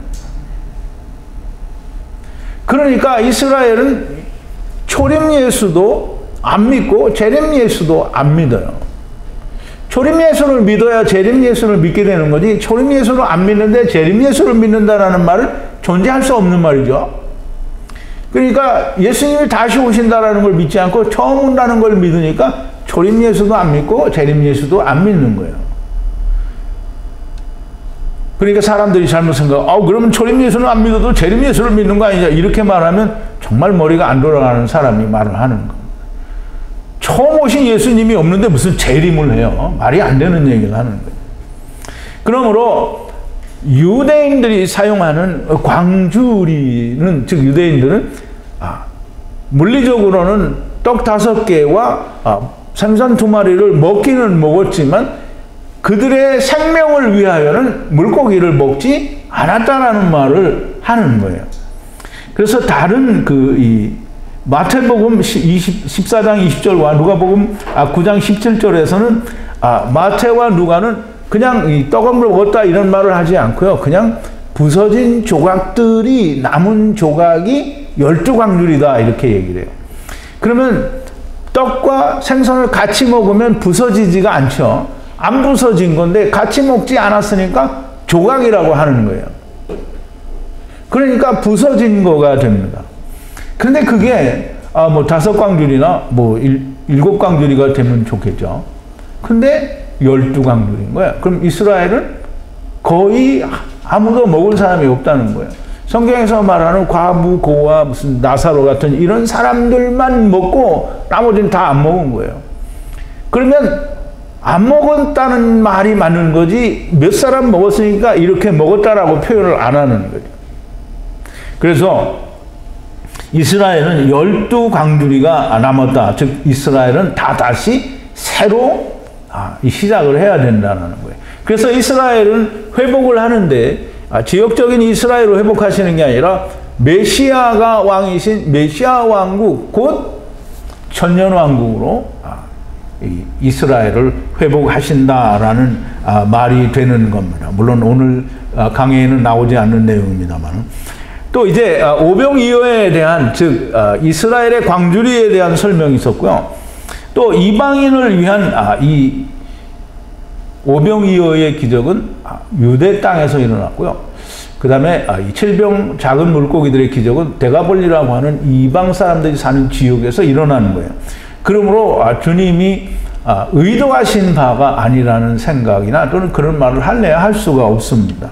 그러니까 이스라엘은 초림 예수도 안 믿고 재림 예수도 안 믿어요. 초림 예수를 믿어야 재림 예수를 믿게 되는 거지 초림 예수를 안 믿는데 재림 예수를 믿는다라는 말은 존재할 수 없는 말이죠. 그러니까 예수님이 다시 오신다라는 걸 믿지 않고 처음 온다는 걸 믿으니까 초림 예수도 안 믿고 재림 예수도 안 믿는 거예요. 그러니까 사람들이 잘못 그러면 초림 예수는 안 믿어도 재림 예수를 믿는 거 아니냐 이렇게 말하면 정말 머리가 안 돌아가는 사람이 말을 하는 겁니다. 처음 오신 예수님이 없는데 무슨 재림을 해요. 말이 안 되는 얘기를 하는 거예요. 그러므로 유대인들이 사용하는 광주리는 즉 유대인들은 물리적으로는 떡 5개와 생선 2마리를 먹기는 먹었지만 그들의 생명을 위하여는 물고기를 먹지 않았다라는 말을 하는 거예요. 그래서 다른 이 마태복음 14장 20절과 누가복음 9장 17절에서는 마태와 누가는 그냥 이 떡을 먹었다 이런 말을 하지 않고요. 그냥 부서진 조각들이 남은 조각이 12광주리다 이렇게 얘기를 해요. 그러면 떡과 생선을 같이 먹으면 부서지지가 않죠. 안 부서진 건데 같이 먹지 않았으니까 조각이라고 하는 거예요. 그러니까 부서진 거가 됩니다. 그런데 그게 뭐 5광줄이나 뭐 7광줄이가 되면 좋겠죠. 근데 12광줄인 거예요. 그럼 이스라엘은 거의 아무도 먹을 사람이 없다는 거예요. 성경에서 말하는 과부, 고아, 무슨 나사로 같은 이런 사람들만 먹고 나머지는 다 안 먹은 거예요. 그러면 안 먹었다는 말이 맞는 거지 몇 사람 먹었으니까 이렇게 먹었다라고 표현을 안 하는 거죠. 그래서 이스라엘은 12광주리가 남았다. 즉 이스라엘은 다 다시 새로 시작을 해야 된다는 거예요. 그래서 이스라엘은 회복을 하는데 지역적인 이스라엘을 회복하시는 게 아니라 메시아가 왕이신 메시아 왕국 곧 천년왕국으로 이스라엘을 회복하신다라는 말이 되는 겁니다. 물론 오늘 강의에는 나오지 않는 내용입니다만 또 이제 오병이어에 대한 즉 이스라엘의 광주리에 대한 설명이 있었고요. 또 이방인을 위한 이 오병이어의 기적은 유대 땅에서 일어났고요. 그 다음에 이 칠병 작은 물고기들의 기적은 데가볼리라고 하는 이방 사람들이 사는 지역에서 일어나는 거예요. 그러므로 주님이 의도하신 바가 아니라는 생각이나 또는 그런 말을 할래야 할 수가 없습니다.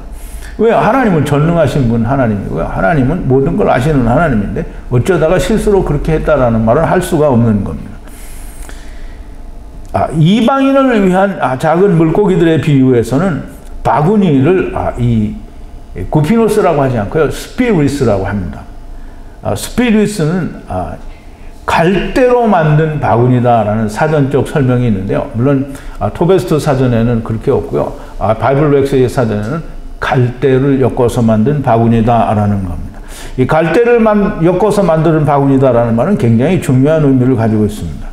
왜요? 하나님은 전능하신 분 하나님이고요. 하나님은 모든 걸 아시는 하나님인데 어쩌다가 실수로 그렇게 했다라는 말을 할 수가 없는 겁니다. 이방인을 위한 작은 물고기들의 비유에서는 바구니를 이 구피노스라고 하지 않고요. 스피리스라고 합니다. 스피리스는 갈대로 만든 바구니다라는 사전적 설명이 있는데요. 물론 토베스트 사전에는 그렇게 없고요. 바이블렉스의 사전에는 갈대를 엮어서 만든 바구니다라는 겁니다. 이 갈대를 엮어서 만드는 바구니다라는 말은 굉장히 중요한 의미를 가지고 있습니다.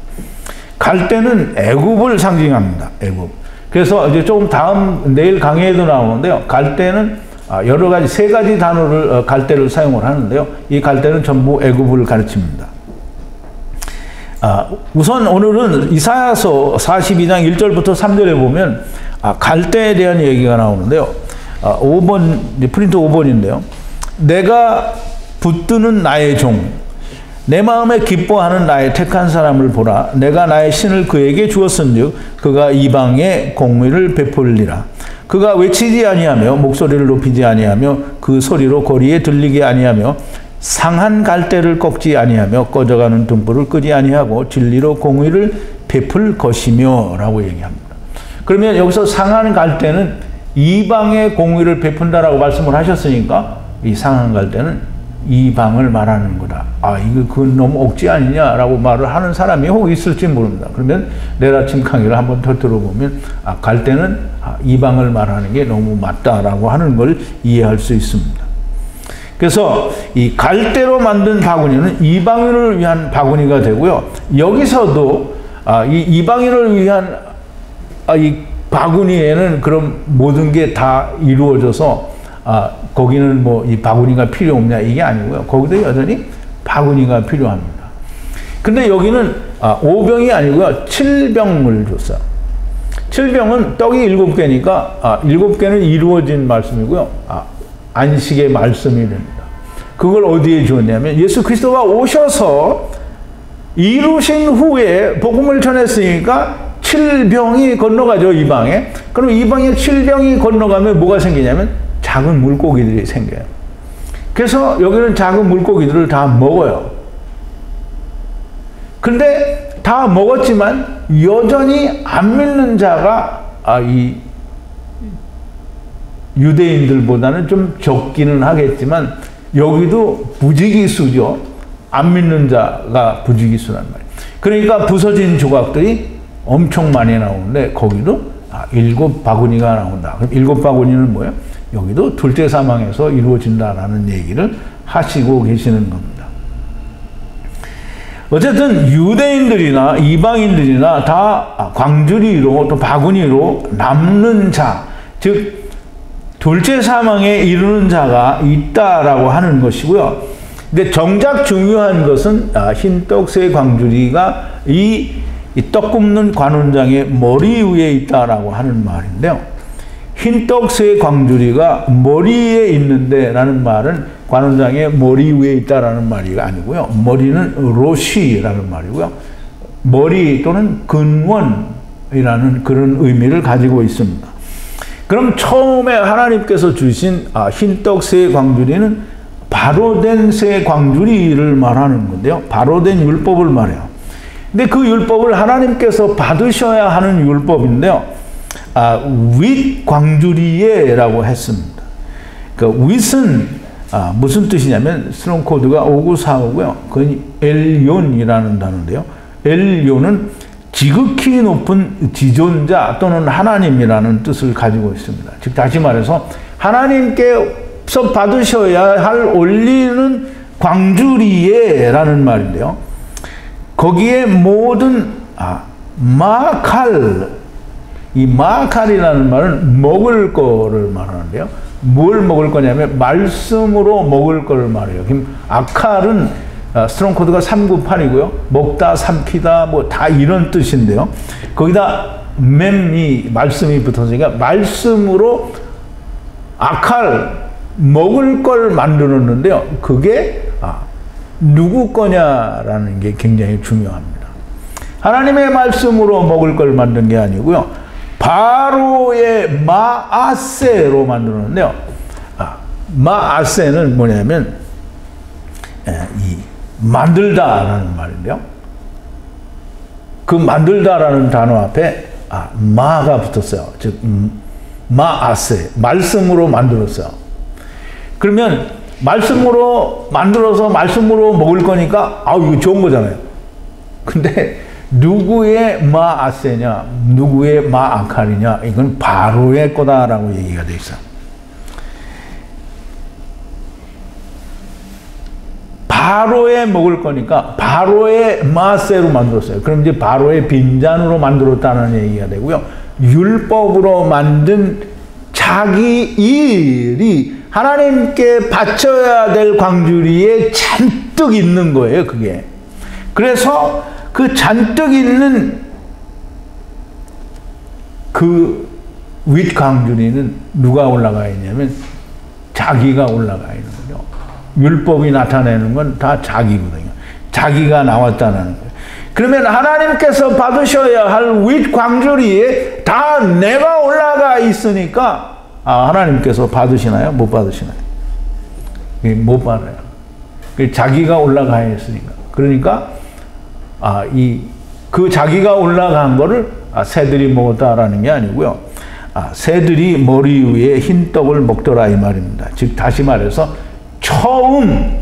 갈대는 애굽을 상징합니다. 애굽. 그래서 이제 조금 내일 강의에도 나오는데요. 갈대는 여러 가지 3가지 단어를 갈대를 사용을 하는데요. 이 갈대는 전부 애굽을 가르칩니다. 우선 오늘은 이사야서 42장 1절부터 3절에 보면 갈대에 대한 얘기가 나오는데요. 5번 프린트 5번인데요. 내가 붙드는 나의 종 내 마음에 기뻐하는 나의 택한 사람을 보라. 내가 나의 신을 그에게 주었은즉 그가 이방에 공의를 베풀리라. 그가 외치지 아니하며 목소리를 높이지 아니하며 그 소리로 거리에 들리게 아니하며 상한 갈대를 꺾지 아니하며 꺼져가는 등불을 끄지 아니하고 진리로 공의를 베풀 것이며 라고 얘기합니다. 그러면 여기서 상한 갈대는 이방의 공의를 베푼다라고 말씀을 하셨으니까 이 상한 갈대는 이방을 말하는 거다. 그건 너무 억지 아니냐라고 말을 하는 사람이 혹 있을지 모릅니다. 그러면 내일 아침 강의를 한번 더 들어보면 갈대는 이방을 말하는 게 너무 맞다라고 하는 걸 이해할 수 있습니다. 그래서 이 갈대로 만든 바구니는 이방인을 위한 바구니가 되고요. 여기서도 이 이방인을 위한 이 바구니에는 그럼 모든 게 다 이루어져서 거기는 뭐 이 바구니가 필요 없냐 이게 아니고요. 거기도 여전히 바구니가 필요합니다. 근데 여기는 5병이 아니고요. 7병을 줬어요. 7병은 떡이 7개니까 7개는 이루어진 말씀이고요. 안식의 말씀이 됩니다. 그걸 어디에 주었냐면 예수 그리스도가 오셔서 이루신 후에 복음을 전했으니까 7병이 건너가죠. 이방에. 그럼 이방에 7병이 건너가면 뭐가 생기냐면 작은 물고기들이 생겨요. 그래서 여기는 작은 물고기들을 다 먹어요. 근데 다 먹었지만 여전히 안 믿는 자가 이 유대인들보다는 좀 적기는 하겠지만 여기도 부지기수죠. 안 믿는 자가 부지기수란 말이에요. 그러니까 부서진 조각들이 엄청 많이 나오는데 거기도 7바구니가 나온다. 그럼 7바구니는 뭐예요? 여기도 둘째 사망에서 이루어진다라는 얘기를 하시고 계시는 겁니다. 어쨌든 유대인들이나 이방인들이나 다 광주리로 또 바구니로 남는 자, 즉 둘째 사망에 이르는 자가 있다라고 하는 것이고요. 근데 정작 중요한 것은 흰떡 새 광주리가 이 이 떡 굽는 관원장의 머리 위에 있다라고 하는 말인데요. 흰떡 세 광주리가 머리에 있는데 라는 말은 관원장의 머리 위에 있다라는 말이 아니고요. 머리는 로시라는 말이고요. 머리 또는 근원이라는 그런 의미를 가지고 있습니다. 그럼 처음에 하나님께서 주신 흰떡 세 광주리는 바로 된 세 광주리를 말하는 건데요. 바로 된 율법을 말해요. 근데 그 율법을 하나님께서 받으셔야 하는 율법인데요. 윗 광주리에라고 했습니다. 그 윗은 무슨 뜻이냐면 스트롱 코드가 5945고요. 그건 엘욘이라는 단어인데요. 엘욘은 지극히 높은 지존자 또는 하나님이라는 뜻을 가지고 있습니다. 즉 다시 말해서 하나님께서 받으셔야 할 올리는 광주리에라는 말인데요. 거기에 모든 마칼, 이 마칼이라는 말은 먹을 거를 말하는데요. 뭘 먹을 거냐면 말씀으로 먹을 거를 말해요. 그럼 아칼은 스트롱 코드가 398이고요. 먹다, 삼키다, 뭐 다 이런 뜻인데요. 거기다 맴이 말씀이 붙었으니까 말씀으로 아칼 먹을 걸 만들었는데요. 그게 누구 거냐라는 게 굉장히 중요합니다. 하나님의 말씀으로 먹을 걸 만든 게 아니고요. 바로의 마아세로 만들었는데요. 마아세는 뭐냐면 이 만들다라는 말인데요. 그 만들다라는 단어 앞에 마가 붙었어요. 즉 마아세, 말씀으로 만들었어요. 그러면 말씀으로 만들어서 말씀으로 먹을 거니까 이거 좋은 거잖아요. 근데 누구의 마아세냐, 누구의 마아칼이냐, 이건 바로의 거다라고 얘기가 돼 있어요. 바로에 먹을 거니까 바로의 마세로 만들었어요. 그럼 이제 바로의 빈잔으로 만들었다는 얘기가 되고요. 율법으로 만든 자기 일이 하나님께 바쳐야 될 광주리에 잔뜩 있는 거예요, 그게. 그래서 그 잔뜩 있는 그 윗광주리는 누가 올라가 있냐면 자기가 올라가 있는 거죠. 율법이 나타내는 건 다 자기거든요. 자기가 나왔다는 거예요. 그러면 하나님께서 받으셔야 할 윗광주리에 다 내가 올라가 있으니까 하나님께서 받으시나요? 못 받으시나요? 못 받아요. 자기가 올라가 있으니까. 그러니까 그 자기가 올라간 거를 새들이 먹었다라는 게 아니고요. 새들이 머리 위에 흰 떡을 먹더라 이 말입니다. 즉 다시 말해서 처음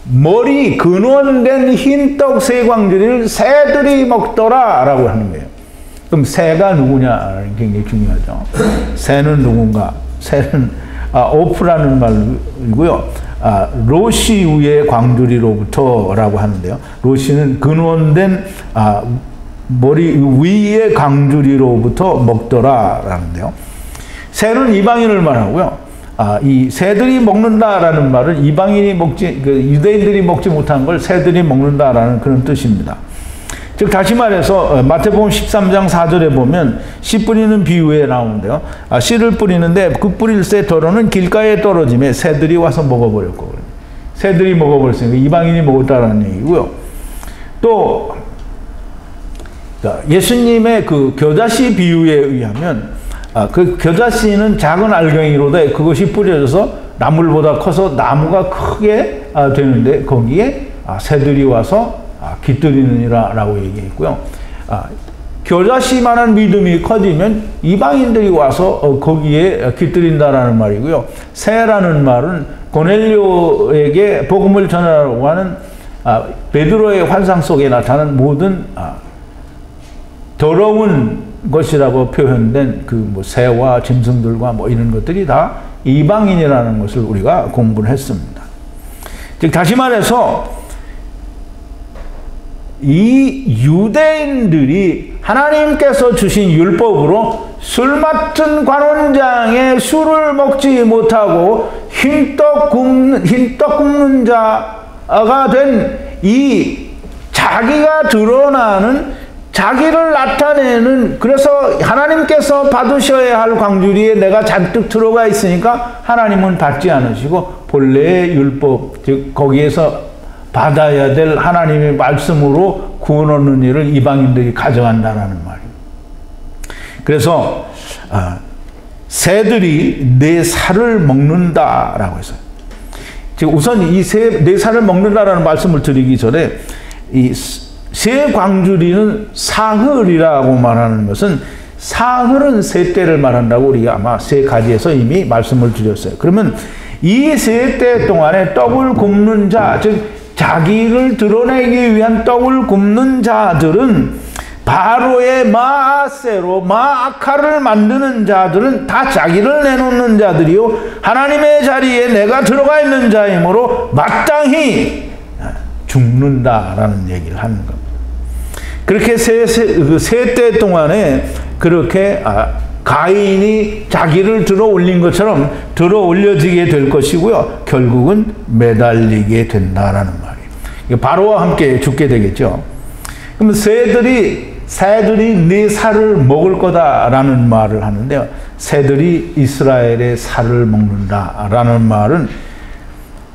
머리 근원된 흰떡 세 광주리를 새들이 먹더라라고 하는 거예요. 그럼 새가 누구냐라는 게 굉장히 중요하죠. 새는 누군가? 새는 오프라는 말이고요. 로시 위의 광주리로부터라고 하는데요. 로시는 근원된 머리 위의 광주리로부터 먹더라라는데요. 새는 이방인을 말하고요. 이 새들이 먹는다라는 말은 이방인이 유대인들이 먹지 못한 걸 새들이 먹는다라는 그런 뜻입니다. 즉 다시 말해서 마태복음 13장 4절에 보면 씨 뿌리는 비유에 나오는데요. 씨를 뿌리는데 그 뿌릴 새 덜어는 길가에 떨어짐에 새들이 와서 먹어버렸고, 새들이 먹어버렸으니까 이방인이 먹었다라는 얘기고요. 또 예수님의 그 겨자씨 비유에 의하면 그 겨자씨는 작은 알갱이로되 그것이 뿌려져서 나물보다 커서 나무가 크게 되는데 거기에 새들이 와서 깃들이느니라 라고 얘기했고요. 겨자씨만한 믿음이 커지면 이방인들이 와서 거기에 깃들인다라는 말이고요. 새라는 말은 고넬료에게 복음을 전하라고 하는 베드로의 환상 속에 나타난 모든 더러운 것이라고 표현된 그 새와 짐승들과 이런 것들이 다 이방인이라는 것을 우리가 공부를 했습니다. 즉 다시 말해서 이 유대인들이 하나님께서 주신 율법으로 술 맡은 관원장의 술을 먹지 못하고 흰떡 굽는 자가 된 이 자기가 드러나는 자기를 나타내는, 그래서 하나님께서 받으셔야 할 광주리에 내가 잔뜩 들어가 있으니까 하나님은 받지 않으시고 본래의 율법, 즉 거기에서 받아야 될 하나님의 말씀으로 구원 얻는 일을 이방인들이 가져간다라는 말이에요. 그래서 새들이 내 살을 먹는다라고 했어요. 지금 우선 이 내 살을 먹는다라는 말씀을 드리기 전에 이 새 광주리는 사흘이라고 말하는 것은, 사흘은 세 때를 말한다고 우리가 아마 세 가지에서 이미 말씀을 드렸어요. 그러면 이 세 때 동안에 떡을 굽는 자, 즉 자기를 드러내기 위한 떡을 굽는 자들은, 바로의 마아세로 마아카를 만드는 자들은 다 자기를 내놓는 자들이요 하나님의 자리에 내가 들어가 있는 자이므로 마땅히 죽는다라는 얘기를 하는 겁니다. 그렇게 세 때 동안에 그렇게 가인이 자기를 들어 올린 것처럼 들어 올려지게 될 것이고요. 결국은 매달리게 된다라는 말이에요. 바로와 함께 죽게 되겠죠. 그러면 새들이 네 살을 먹을 거다라는 말을 하는데요. 새들이 이스라엘의 살을 먹는다라는 말은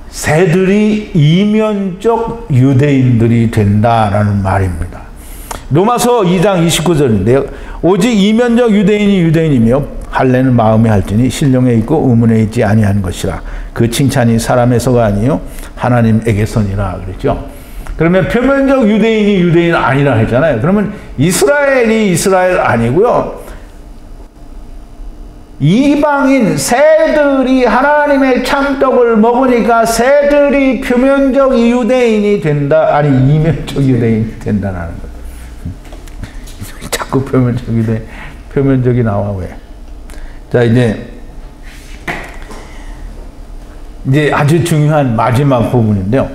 새들이 이면적 유대인들이 된다라는 말입니다. 로마서 2장 29절인데요. 오직 이면적 유대인이 유대인이며 할례는 마음에 할지니 신령에 있고 의문에 있지 아니한 것이라. 그 칭찬이 사람에서가 아니요 하나님에게서니라 그랬죠. 그러면 표면적 유대인이 유대인 아니라 했잖아요. 그러면 이스라엘이 이스라엘 아니고요. 이방인 새들이 하나님의 참떡을 먹으니까 새들이 표면적 유대인이 된다. 아니 이면적 유대인이 된다는 거예요. 자꾸 표면적 유대인, 표면적이 나와 왜? 자 이제 아주 중요한 마지막 부분인데요.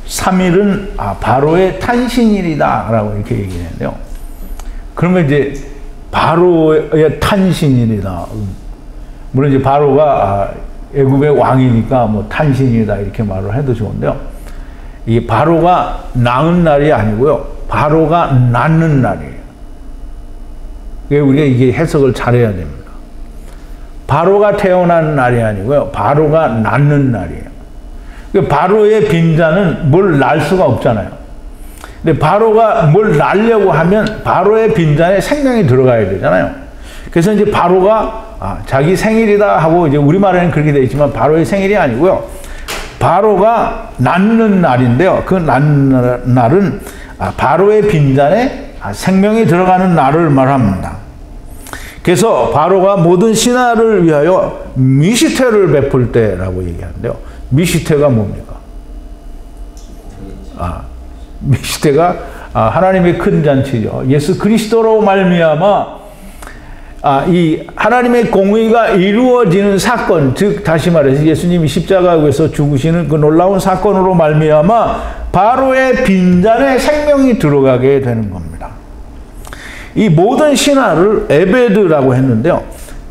3일은 바로의 탄신일이다라고 이렇게 얘기했는데요. 그러면 이제 바로의 탄신일이다. 물론 이제 바로가 애굽의 왕이니까 뭐 탄신이다 이렇게 말을 해도 좋은데요. 이 바로가 낳은 날이 아니고요. 바로가 낳는 날이에요. 우리가 이게 해석을 잘해야 됩니다. 바로가 태어난 날이 아니고요. 바로가 낳는 날이에요. 바로의 빈자는 뭘 낳을 수가 없잖아요. 근데 바로가 뭘 낳으려고 하면 바로의 빈잔에 생명이 들어가야 되잖아요. 그래서 이제 바로가 자기 생일이다 하고 이제 우리말에는 그렇게 되어 있지만 바로의 생일이 아니고요. 바로가 낳는 날인데요. 그 낳는 날은 바로의 빈잔에 생명이 들어가는 날을 말합니다. 그래서 바로가 모든 신하를 위하여 미시태를 베풀 때라고 얘기하는데요. 미시태가 뭡니까? 미시태가 하나님의 큰 잔치죠. 예수 그리스도로 말미암아 이 하나님의 공의가 이루어지는 사건, 즉 다시 말해서 예수님이 십자가에서 죽으시는 그 놀라운 사건으로 말미암아 바로의 빈잔에 생명이 들어가게 되는 겁니다. 이 모든 신하를 에베드라고 했는데요.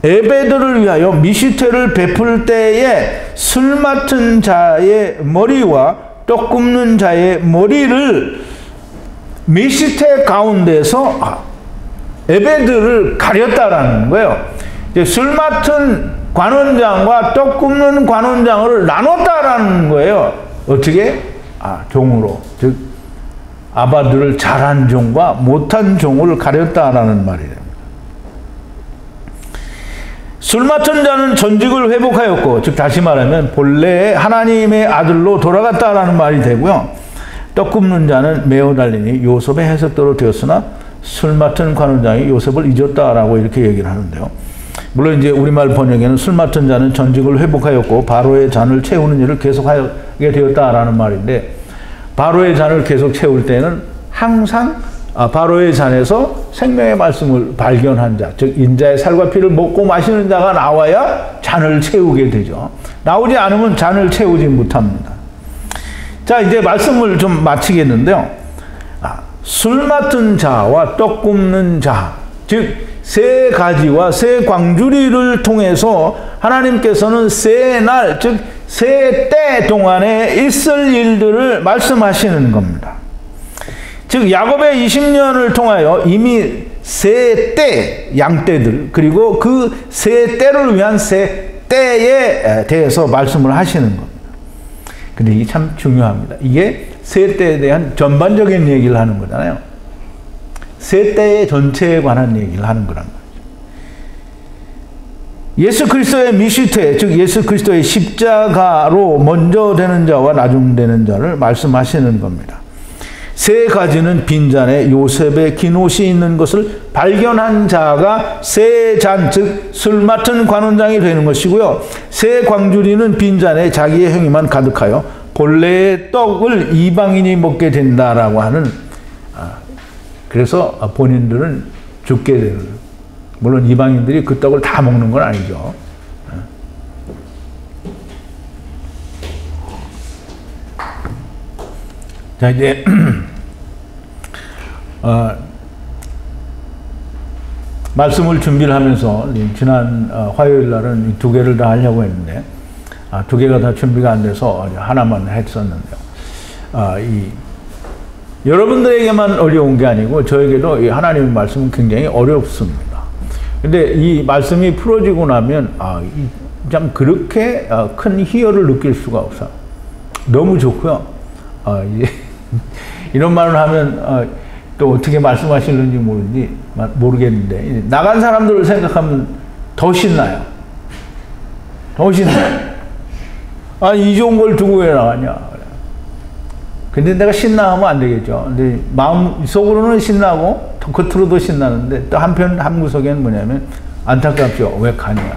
에베드를 위하여 미시태를 베풀 때에 술 맡은 자의 머리와 떡 굽는 자의 머리를 미시태 가운데서 에베드를 가렸다라는 거예요. 이제 술 맡은 관원장과 떡 굽는 관원장을 나눴다라는 거예요. 어떻게? 종으로. 즉 아바들을 잘한 종과 못한 종을 가렸다라는 말이 됩니다. 술 맡은 자는 전직을 회복하였고, 즉 다시 말하면 본래 하나님의 아들로 돌아갔다라는 말이 되고요. 떡 굽는 자는 매어 달리니 요셉의 해석대로 되었으나 술 맡은 관원장이 요셉을 잊었다라고 이렇게 얘기를 하는데요. 물론 이제 우리말 번역에는 술 맡은 자는 전직을 회복하였고 바로의 잔을 채우는 일을 계속하게 되었다라는 말인데, 바로의 잔을 계속 채울 때는 항상 바로의 잔에서 생명의 말씀을 발견한 자, 즉 인자의 살과 피를 먹고 마시는 자가 나와야 잔을 채우게 되죠. 나오지 않으면 잔을 채우지 못합니다. 자, 이제 말씀을 좀 마치겠는데요. 술 맡은 자와 떡 굽는 자, 즉 세 가지와 세 광주리를 통해서 하나님께서는 세 날, 즉 세 때 동안에 있을 일들을 말씀하시는 겁니다. 즉 야곱의 20년을 통하여 이미 세 때, 양떼들, 그리고 그 세 때를 위한 세 때에 대해서 말씀을 하시는 겁니다. 근데 이게 참 중요합니다. 이게 세 때에 대한 전반적인 얘기를 하는 거잖아요. 세 때의 전체에 관한 얘기를 하는 거란 거죠. 예수 그리스도의 미시퇴, 즉 예수 그리스도의 십자가로 먼저 되는 자와 나중 되는 자를 말씀하시는 겁니다. 세 가지는 빈잔에 요셉의 긴 옷이 있는 것을 발견한 자가 세 잔, 즉 술 맡은 관원장이 되는 것이고요. 세 광주리는 빈잔에 자기의 행위만 가득하여 본래의 떡을 이방인이 먹게 된다라고 하는, 그래서 본인들은 죽게 되는, 물론 이방인들이 그 떡을 다 먹는 건 아니죠. 자, 이제 말씀을 준비를 하면서 지난 화요일 날은 두 개를 다 하려고 했는데 두 개가 다 준비가 안 돼서 하나만 했었는데요. 여러분들에게만 어려운 게 아니고 저에게도 이 하나님의 말씀은 굉장히 어렵습니다. 근데 이 말씀이 풀어지고 나면 참 그렇게 큰 희열을 느낄 수가 없어요. 너무 좋고요. 이런 말을 하면 또 어떻게 말씀하시는지 모르겠는데 나간 사람들을 생각하면 더 신나요. 더 신나요. 이 좋은 걸 두고 왜 나가냐. 근데 내가 신나하면 안 되겠죠. 근데 마음속으로는 신나고 겉으로도 신나는데 또 한편 한 구석에는 뭐냐면 안타깝죠. 왜 가냐.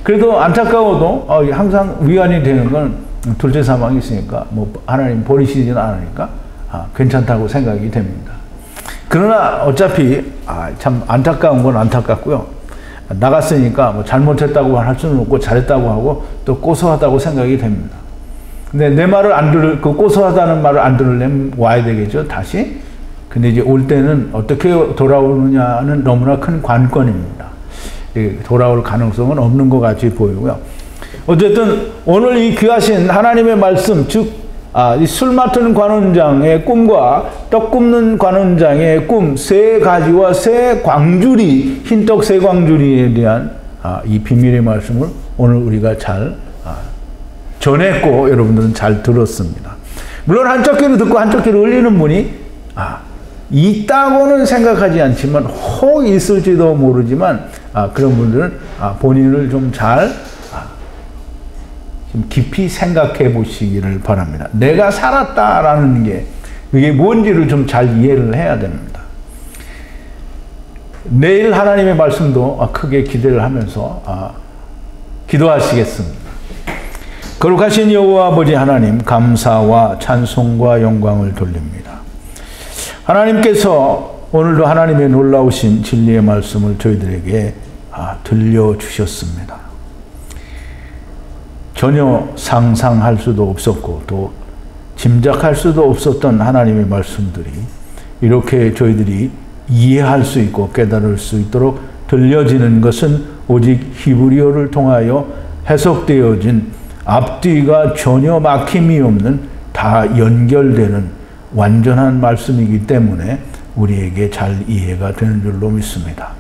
그래도 안타까워도 항상 위안이 되는 건 둘째 사망이 있으니까 뭐 하나님 버리시지는 않으니까 괜찮다고 생각이 됩니다. 그러나 어차피 참 안타까운 건 안타깝고요. 나갔으니까 뭐 잘못했다고 할 수는 없고 잘했다고 하고 또 고소하다고 생각이 됩니다. 근데 내 말을 그 고소하다는 말을 안 들으려면 와야 되겠죠, 다시. 근데 이제 올 때는 어떻게 돌아오느냐는 너무나 큰 관건입니다. 돌아올 가능성은 없는 것 같이 보이고요. 어쨌든 오늘 이 귀하신 하나님의 말씀, 즉 이 술 맡은 관원장의 꿈과 떡 굽는 관원장의 꿈, 세 가지와 세 광주리, 흰떡 세 광주리에 대한 이 비밀의 말씀을 오늘 우리가 잘 전했고 여러분들은 잘 들었습니다. 물론 한쪽 귀로 듣고 한쪽 귀로 흘리는 분이 있다고는 생각하지 않지만 혹 있을지도 모르지만 그런 분들은 본인을 좀 잘 깊이 생각해 보시기를 바랍니다. 내가 살았다라는 게 그게 뭔지를 좀 잘 이해를 해야 됩니다. 내일 하나님의 말씀도 크게 기대를 하면서 기도하시겠습니다. 거룩하신 여호와 아버지 하나님, 감사와 찬송과 영광을 돌립니다. 하나님께서 오늘도 하나님의 놀라우신 진리의 말씀을 저희들에게 들려주셨습니다. 전혀 상상할 수도 없었고 또 짐작할 수도 없었던 하나님의 말씀들이 이렇게 저희들이 이해할 수 있고 깨달을 수 있도록 들려지는 것은 오직 히브리어를 통하여 해석되어진 앞뒤가 전혀 막힘이 없는 다 연결되는 완전한 말씀이기 때문에 우리에게 잘 이해가 되는 줄로 믿습니다.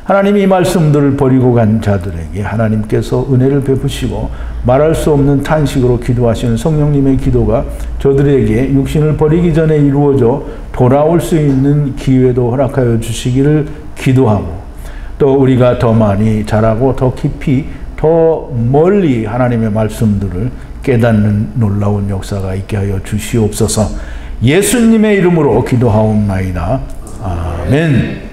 하나님이 이 말씀들을 버리고 간 자들에게 하나님께서 은혜를 베푸시고 말할 수 없는 탄식으로 기도하시는 성령님의 기도가 저들에게 육신을 버리기 전에 이루어져 돌아올 수 있는 기회도 허락하여 주시기를 기도하고 또 우리가 더 많이 자라고 더 깊이 더 멀리 하나님의 말씀들을 깨닫는 놀라운 역사가 있게 하여 주시옵소서. 예수님의 이름으로 기도하옵나이다. 아멘.